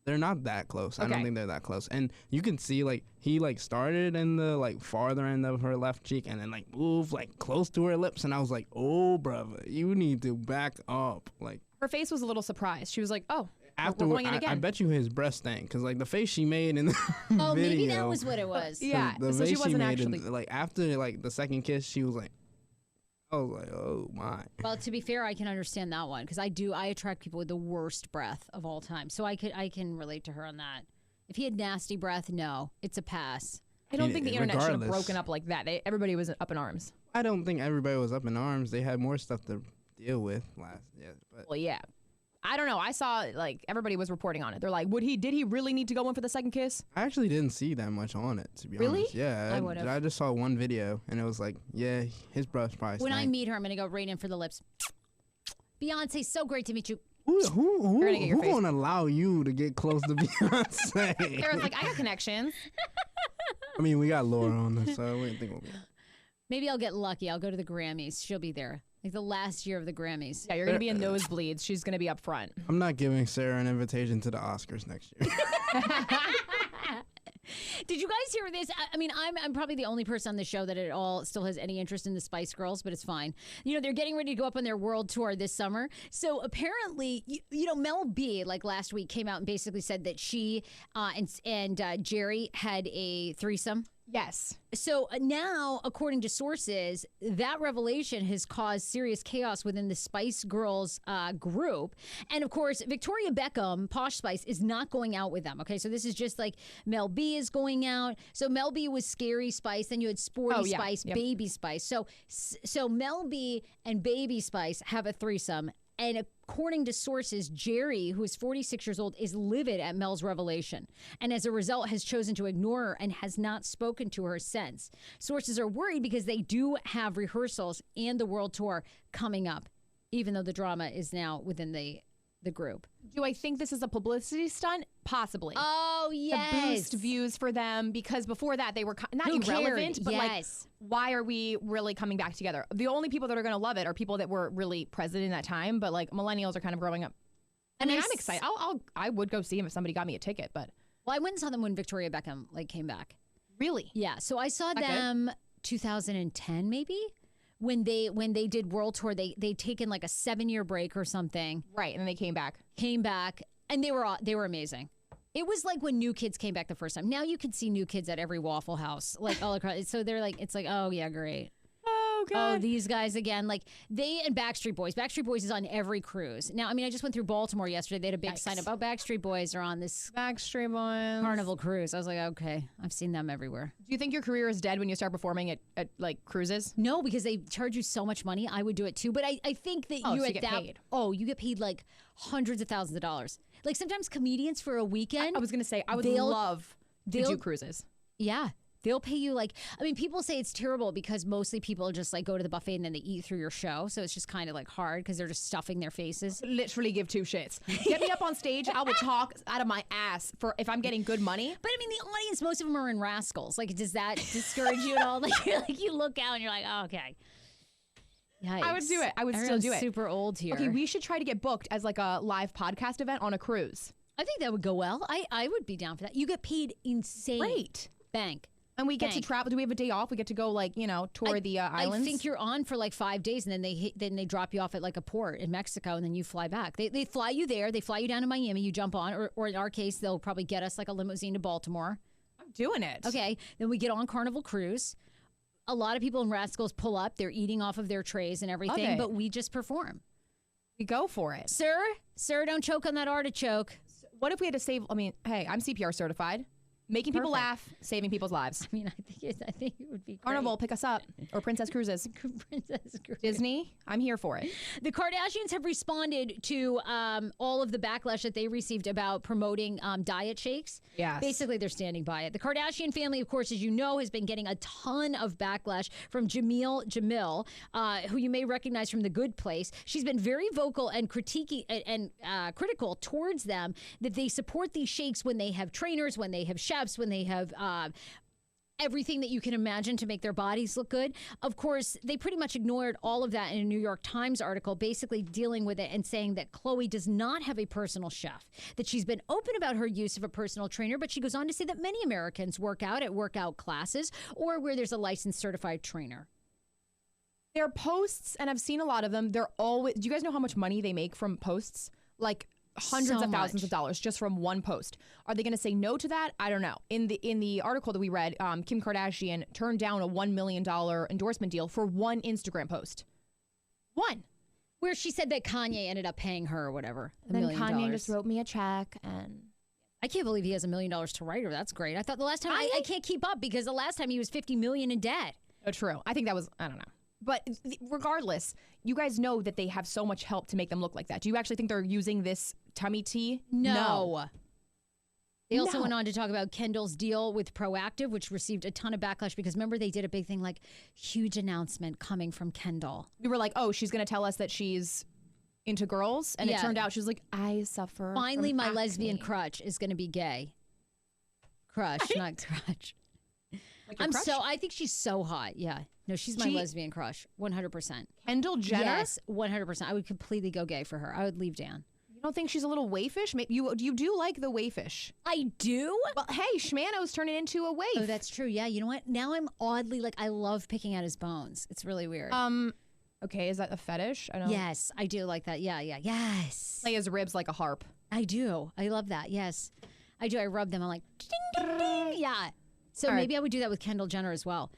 They're not that close. I Okay. don't think they're that close. And you can see like he like started in the like farther end of her left cheek and then like moved like close to her lips. And I was like, oh, brother, you need to back up. Like Her face was a little surprised. She was like, oh, after we're going in again. I bet you his breast stank because like the face she made in the Oh, video. maybe that was what it was. Yeah, The so face she wasn't made actually. like after like the second kiss, she was like, I was like, oh my. Well, to be fair, I can understand that one because I attract people with the worst breath of all time. So I can relate to her on that. If he had nasty breath, no, it's a pass. I don't think the internet should have regardless. broken up like that. Everybody was up in arms. I don't think everybody was up in arms. They had more stuff to deal with last. Yeah, but Well, yeah. I don't know. I saw like everybody was reporting on it. They're like, did he really need to go in for the second kiss? I actually didn't see that much on it, to be Really? honest. Yeah, I would've. I just saw one video, and it was like, yeah, his breath probably When I stank. meet her, I'm going to go right in for the lips. Beyonce, so great to meet you. Who gonna get your face. gonna allow you to get close to Beyonce? Sarah's like, I got connections. I mean, we got Laura on this, so we didn't think we'll be. Maybe I'll get lucky. I'll go to the Grammys. She'll be there. Like the last year of the Grammys. Yeah, you're gonna be in nosebleeds. She's gonna be up front. I'm not giving Sarah an invitation to the Oscars next year. Did you guys hear this? I mean, I'm probably the only person on the show that at all still has any interest in the Spice Girls, but it's fine. You know, they're getting ready to go up on their world tour this summer. So apparently, you know, Mel B, like last week, came out and basically said that she and Jerry had a threesome. Yes. So now, according to sources, that revelation has caused serious chaos within the Spice Girls group. And of course, Victoria Beckham, Posh Spice, is not going out with them. Okay, so this is just like Mel B is going out. So Mel B was Scary Spice, then you had Sporty Spice, Baby Spice. So Mel B and Baby Spice have a threesome. And according to sources, Jerry, who is 46 years old, is livid at Mel's revelation. And as a result, has chosen to ignore her and has not spoken to her since. Sources are worried because they do have rehearsals and the world tour coming up, even though the drama is now within the group. Do I think this is a publicity stunt? Possibly. Oh, yes. To boost views for them, because before that they were not irrelevant, but like, why are we really coming back together? The only people that are going to love it are people that were really present in that time, but like millennials are kind of growing up. I mean, I'm excited. I would go see him if somebody got me a ticket, but. Well, I went and saw them when Victoria Beckham came back. Really? Yeah. So I saw them 2010 maybe. When they did world tour, they'd taken like a 7-year break or something. Right, and then they came back, and they were amazing. It was like when New Kids came back the first time. Now you can see New Kids at every Waffle House, like all across. So they're like, it's like, oh yeah, great. Oh God. Oh, these guys again. Like they and Backstreet Boys. Backstreet Boys is on every cruise. Now, I mean, I just went through Baltimore yesterday. They had a big sign up. Oh, Backstreet Boys are on this Backstreet Boys Carnival cruise. I was like, okay, I've seen them everywhere. Do you think your career is dead when you start performing at like cruises? No, because they charge you so much money. I would do it too. But I think that you get paid. Oh, you get paid like hundreds of thousands of dollars. Like sometimes comedians for a weekend. I was gonna say I would love to do cruises. Yeah. They'll pay you like, I mean, people say it's terrible because mostly people just like go to the buffet and then they eat through your show. So it's just kind of like hard because they're just stuffing their faces. Literally give two shits. Get me up on stage. I will talk out of my ass for if I'm getting good money. But I mean, the audience, most of them are in Rascals. Like, does that discourage you at all? Like you look out and you're like, oh, okay. Yikes. I would do it. I would still do it. Super old here. Okay, we should try to get booked as like a live podcast event on a cruise. I think that would go well. I would be down for that. You get paid insane. Great. Bank. And we get to travel. Do we have a day off? We get to go like, tour the islands? I think you're on for like 5 days and then they drop you off at like a port in Mexico and then you fly back. They fly you there. They fly you down to Miami. You jump on, or in our case, they'll probably get us like a limousine to Baltimore. I'm doing it. Okay. Then we get on Carnival Cruise. A lot of people in Rascals pull up. They're eating off of their trays and everything, but we just perform. We go for it. Sir, don't choke on that artichoke. What if we had to save, hey, I'm CPR certified. Making people laugh, saving people's lives. I mean, I think it would be great. Carnival, pick us up. Or Princess Cruises. Princess Cruises. Disney, I'm here for it. The Kardashians have responded to all of the backlash that they received about promoting diet shakes. Yes. Basically, they're standing by it. The Kardashian family, of course, as you know, has been getting a ton of backlash from Jamil, who you may recognize from The Good Place. She's been very vocal and critiquing and critical towards them that they support these shakes when they have trainers, when they have chefs, when they have everything that you can imagine to make their bodies look good. Of course, they pretty much ignored all of that in a New York Times article, basically dealing with it and saying that Khloe does not have a personal chef, that she's been open about her use of a personal trainer, but she goes on to say that many Americans work out at workout classes or where there's a licensed certified trainer. Their posts, and I've seen a lot of them, they're always, do you guys know how much money they make from posts? Like hundreds of thousands of dollars just from one post. Are they going to say no to that? I don't know. In the article that we read, Kim Kardashian turned down a $1 million endorsement deal for one Instagram post. One. Where she said that Kanye ended up paying her or whatever. Then Kanye just wrote me a check and... I can't believe he has $1 million to write her. That's great. I thought the last time... I can't keep up because the last time he was $50 million in debt. Oh, true. I think that was... I don't know. But regardless, you guys know that they have so much help to make them look like that. Do you actually think they're using this tummy tea? No. They also went on to talk about Kendall's deal with Proactive, which received a ton of backlash because remember they did a big thing like huge announcement coming from Kendall. We were like, oh, she's going to tell us that she's into girls. And it turned out she was like, I suffer Finally, from my acne. lesbian crutch is going to be gay. Crush, not crutch. I think she's so hot. Yeah. No, she's my lesbian crush. 100%. Kendall Jenner? Yes, 100%. I would completely go gay for her. I would leave Dan. You don't think she's a little waifish? Maybe you do like the waifish. I do? Well, hey, Schmano's turning into a waif. Oh, that's true. Yeah, you know what? Now I'm oddly, I love picking out his bones. It's really weird. Okay, is that a fetish? I don't. Yes, I do like that. Yeah, yes. Play his ribs like a harp. I do. I love that. Yes, I do. I rub them. I'm like, ding, ding, ding. Yeah. So maybe I would do that with Kendall Jenner as well.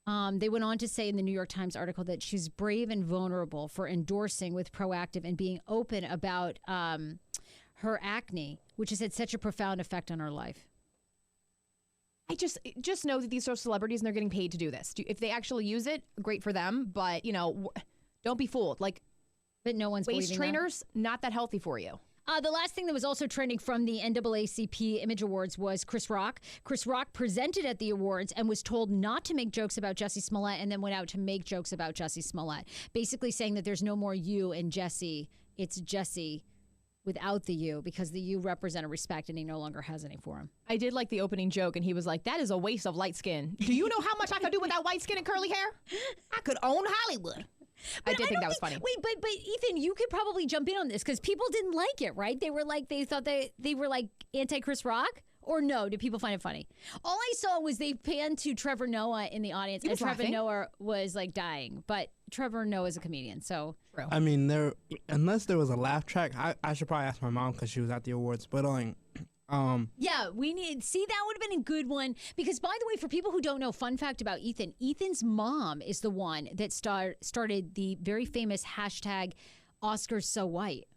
They went on to say in the New York Times article that she's brave and vulnerable for endorsing with Proactive and being open about her acne, which has had such a profound effect on her life. I just know that these are celebrities and they're getting paid to do this. If they actually use it, great for them. But, don't be fooled. But no one's waist believing trainers, not that healthy for you. The last thing that was also trending from the NAACP Image Awards was Chris Rock. Chris Rock presented at the awards and was told not to make jokes about Jussie Smollett and then went out to make jokes about Jussie Smollett, basically saying that there's no more you and Jussie. It's Jussie without the you because the you represented respect and he no longer has any for him. I did like the opening joke and he was like, that is a waste of light skin. Do you know how much I could do without white skin and curly hair? I could own Hollywood. I did think that was funny. Wait, but Ethan, you could probably jump in on this because people didn't like it, right? They thought they were like anti-Chris Rock. Or no, did people find it funny? All I saw was they panned to Trevor Noah in the audience, and Trevor Noah was like dying. But Trevor Noah is a comedian, so. I mean, unless there was a laugh track, I should probably ask my mom because she was at the awards. But yeah, that would have been a good one because, by the way, for people who don't know, fun fact about Ethan's mom is the one that started the very famous hashtag Oscars So White.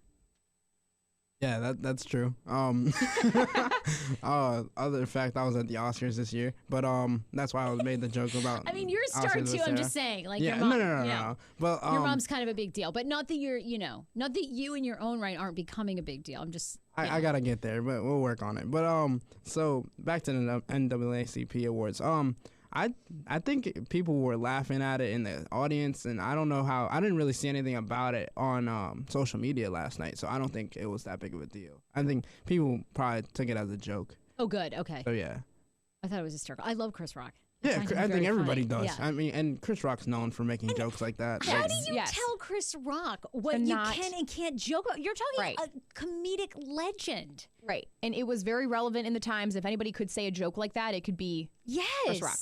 Yeah, that's true. Other fact, I was at the Oscars this year, but that's why I made the joke about. I mean, you're a star too. I'm just saying, your mom. No. But your mom's kind of a big deal, but not that not that you in your own right aren't becoming a big deal. I'm just. I gotta get there, but we'll work on it. But so back to the NAACP awards. I think people were laughing at it in the audience, and I don't know how. I didn't really see anything about it on social media last night, so I don't think it was that big of a deal. I think people probably took it as a joke. Oh, good. Okay. So yeah. I thought it was hysterical. I love Chris Rock. Yeah, I think everybody does. Yeah. I mean, and Chris Rock's known for making jokes like that. How do you tell Chris Rock what you can and can't joke about? You're talking a comedic legend. Right. And it was very relevant in the times. If anybody could say a joke like that, it could be Chris Rock.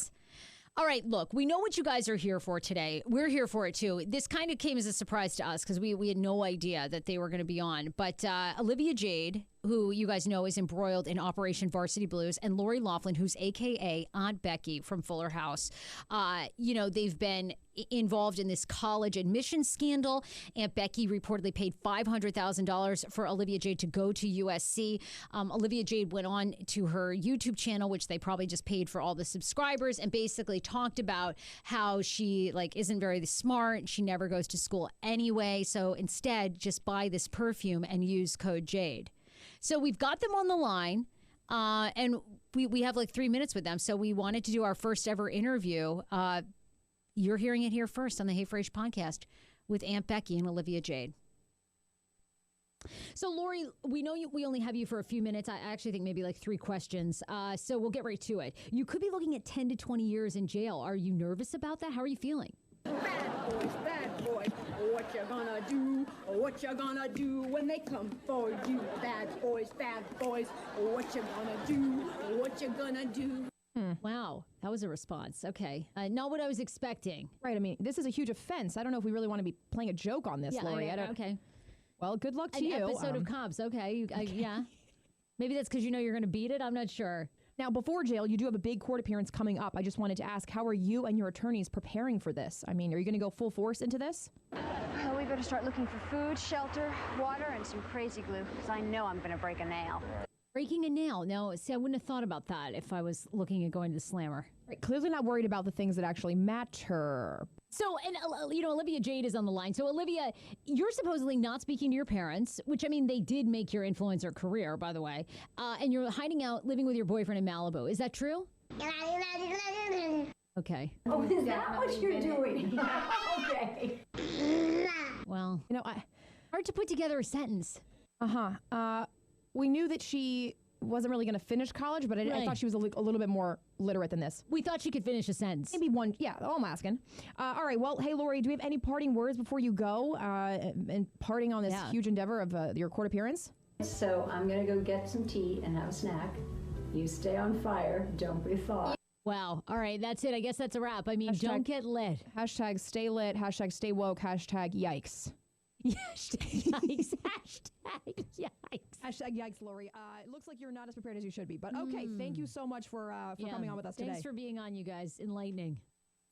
All right, look, we know what you guys are here for today. We're here for it, too. This kind of came as a surprise to us because we had no idea that they were going to be on. But Olivia Jade, who you guys know is embroiled in Operation Varsity Blues, and Loughlin, who's a.k.a. Aunt Becky from Fuller House. They've been involved in this college admissions scandal. Aunt Becky reportedly paid $500,000 for Olivia Jade to go to USC. Olivia Jade went on to her YouTube channel, which they probably just paid for all the subscribers, and basically talked about how she isn't very smart. She never goes to school anyway. So instead, just buy this perfume and use code Jade. So we've got them on the line, and we have 3 minutes with them. So we wanted to do our first ever interview. You're hearing it here first on the Hey Frase podcast with Aunt Becky and Olivia Jade. So, Lori, we know we only have you for a few minutes. I actually think maybe 3 questions. So we'll get right to it. You could be looking at 10 to 20 years in jail. Are you nervous about that? How are you feeling? Bad boys, what you gonna do? What you gonna do when they come for you? Bad boys, what you gonna do? What you gonna do? Wow, that was a response. Okay, not what I was expecting. Right, I mean, this is a huge offense. I don't know if we really want to be playing a joke on this, Lori. Okay. Well, good luck to you. An episode of Cops, okay. Yeah. Maybe that's because you know you're going to beat it. I'm not sure. Now, before jail, you do have a big court appearance coming up. I just wanted to ask, how are you and your attorneys preparing for this? I mean, are you going to go full force into this? Well, we better start looking for food, shelter, water, and some crazy glue, because I know I'm going to break a nail. Breaking a nail? No, see, I wouldn't have thought about that if I was looking at going to the Slammer. Right, clearly not worried about the things that actually matter. So, and Olivia Jade is on the line. So, Olivia, you're supposedly not speaking to your parents, which, I mean, they did make your influencer career, by the way. And you're hiding out, living with your boyfriend in Malibu. Is that true? Okay. Oh, is that what you're doing? Okay. Well, hard to put together a sentence. We knew that she wasn't really going to finish college, but I thought she was a little bit more literate than this. We thought she could finish a sentence. Maybe one. Yeah, all I'm asking. All right. Well, hey, Lori, do we have any parting words before you go and parting on this huge endeavor of your court appearance? So I'm going to go get some tea and have a snack. You stay on fire. Don't be thawed. Wow. All right. That's it. I guess that's a wrap. I mean, don't get lit. Hashtag stay lit. Hashtag stay woke. Hashtag yikes. Hashtag yikes. Hashtag yikes. Hashtag yikes, Lori. It looks like you're not as prepared as you should be. But okay, thank you so much for coming on with us today. Thanks for being on, you guys. Enlightening.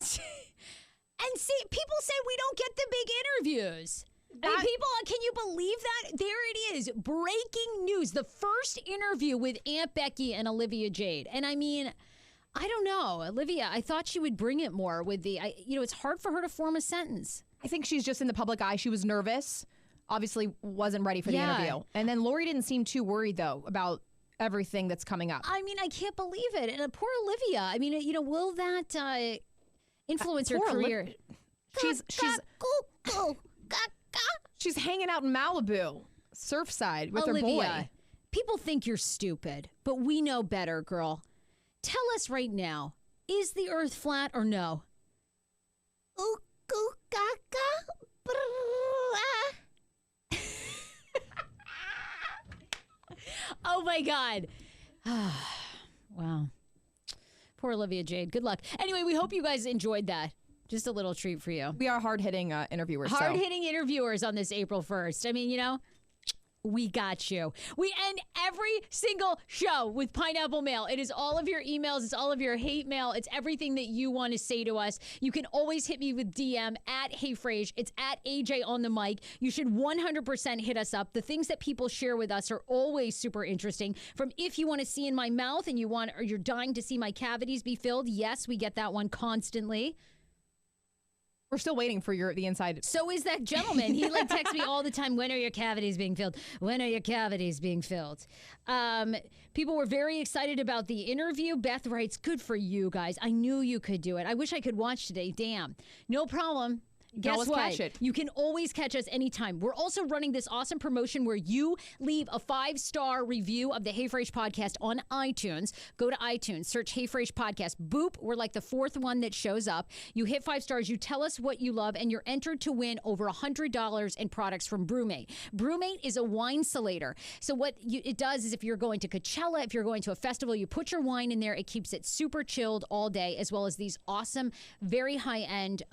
And see, people say we don't get the big interviews. I mean, people, can you believe that? There it is. Breaking news. The first interview with Aunt Becky and Olivia Jade. And I mean, I don't know. Olivia, I thought she would bring it more with it's hard for her to form a sentence. I think she's just in the public eye. She was nervous. Obviously wasn't ready for the interview. And then Lori didn't seem too worried, though, about everything that's coming up. I mean, I can't believe it. And poor Olivia. I mean, will that influence her career? She's hanging out in Malibu, surfside with Olivia, her boy. People think you're stupid, but we know better, girl. Tell us right now, is the earth flat or no? Oh my God. Wow. Poor Olivia Jade. Good luck. Anyway, we hope you guys enjoyed that. Just a little treat for you. We are hard-hitting interviewers. Hard-hitting interviewers on this April 1st. I mean, we got you. We end every single show with Pineapple Mail. It is all of your emails. It's all of your hate mail. It's everything that you want to say to us. You can always hit me with DM at HeyFrase. It's at AJ on the mic. You should 100% hit us up. The things that people share with us are always super interesting. From if you want to see in my mouth and you're dying to see my cavities be filled. Yes, we get that one constantly. We're still waiting for the inside. So is that gentleman. He texts me all the time, when are your cavities being filled? When are your cavities being filled? People were very excited about the interview. Beth writes, good for you guys. I knew you could do it. I wish I could watch today. Damn. No problem. Guess what? Catch it. You can always catch us anytime. We're also running this awesome promotion where you leave a 5-star review of the Hey Frase podcast on iTunes. Go to iTunes, search Hey Frase podcast. Boop, we're like the 4th one that shows up. You hit 5 stars, you tell us what you love, and you're entered to win over $100 in products from Brewmate. Brewmate is a wine salator. So what it does is if you're going to Coachella, if you're going to a festival, you put your wine in there. It keeps it super chilled all day, as well as these awesome, very high-end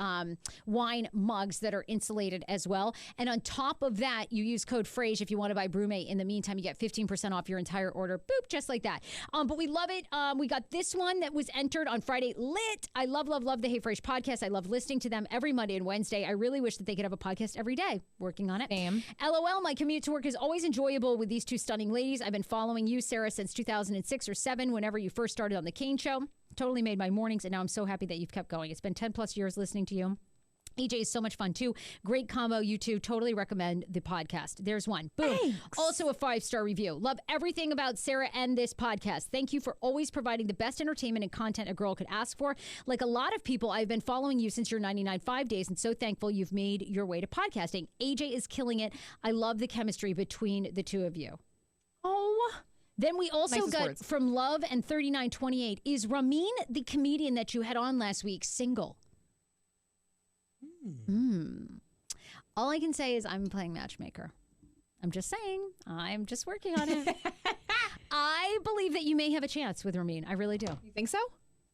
wine mugs that are insulated as well. And on top of that, you use code Frase if you want to buy Brewmate. In the meantime, you get 15% off your entire order. Boop, just like that. But we love it. We got this one that was entered on Friday. Lit. I love the Hey Frase podcast. I love listening to them every Monday and Wednesday. I really wish that they could have a podcast every day. Working on it. Same. LOL, my commute to work is always enjoyable with these two stunning ladies. I've been following you, Sarah, since 2006 or 7, whenever you first started on the Kane Show. Totally made my mornings, and now I'm so happy that you've kept going. It's been 10 plus years listening to you. EJ is so much fun, too. Great combo, you two. Totally recommend the podcast. There's one. Boom. Thanks. Also a 5-star review. Love everything about Sarah and this podcast. Thank you for always providing the best entertainment and content a girl could ask for. Like a lot of people, I've been following you since your 99.5 days and so thankful you've made your way to podcasting. AJ is killing it. I love the chemistry between the two of you. Oh. Then we also Nicest got words. from Love and 3928. Is Ramin, the comedian that you had on last week, single? All I can say is I'm playing matchmaker. I'm just saying. I'm just working on it. I believe that you may have a chance with Ramin. I really do. You think so?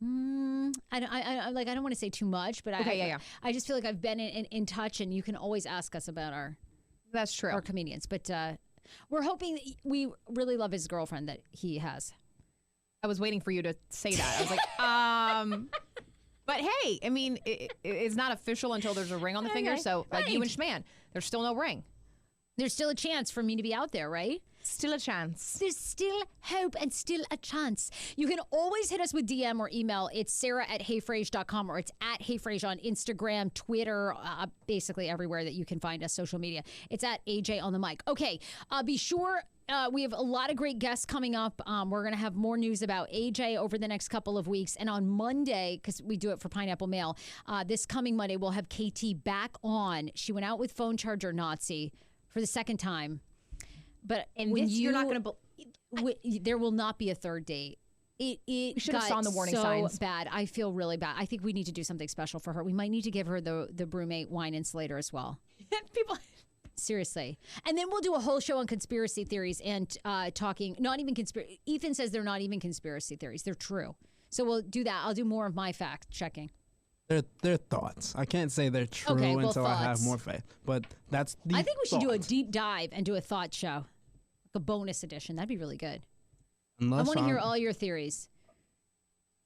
I don't want to say too much, but Okay, I just feel like I've been in touch, and you can always ask us about That's true. our comedians. But we're hoping that we really love his girlfriend that he has. I was waiting for you to say that. I was like, But hey, I mean, it's not official until there's a ring on the finger. So like you and Schman, there's still no ring. There's still a chance for me to be out there, right? Still a chance. There's still hope and still a chance. You can always hit us with DM or email. It's sarah@heyfrase.com or it's at heyfrase on Instagram, Twitter, basically everywhere that you can find us, social media. It's at AJ on the mic. Okay, be sure. We have a lot of great guests coming up. We're going to have more news about AJ over the next couple of weeks. And on Monday, because we do it for Pineapple Mail, this coming Monday, we'll have KT back on. She went out with phone charger Nazi for the second time. But And when this, you're not going to... there will not be a third date. It should have got saw the warning so signs. bad. I feel really bad. I think we need to do something special for her. We might need to give her the Brewmate wine insulator as well. People. Seriously. And then we'll do a whole show on conspiracy theories and talking, not even conspiracy. Ethan says they're not even conspiracy theories. They're true. So we'll do that. I'll do more of my fact checking. They're thoughts. I can't say they're true Okay, well, until I have thoughts. more faith. But that's the I think we should do a thought. deep dive and do a thought show, like a bonus edition. That'd be really good. Unless I want to hear I'm- all your theories.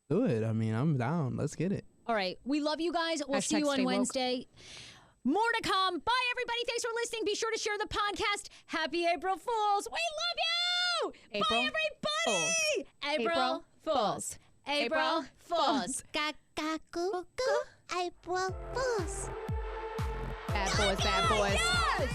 Do it. I mean, I'm down. Let's get it. All right. We love you guys. We'll see Hashtag you on stay woke. Wednesday. More to come. Bye, everybody. Thanks for listening. Be sure to share the podcast. Happy April Fools. We love you. April Bye, everybody. Fools. April Fools. April Fools. April Fools. Bad boys, bad boys. Yes.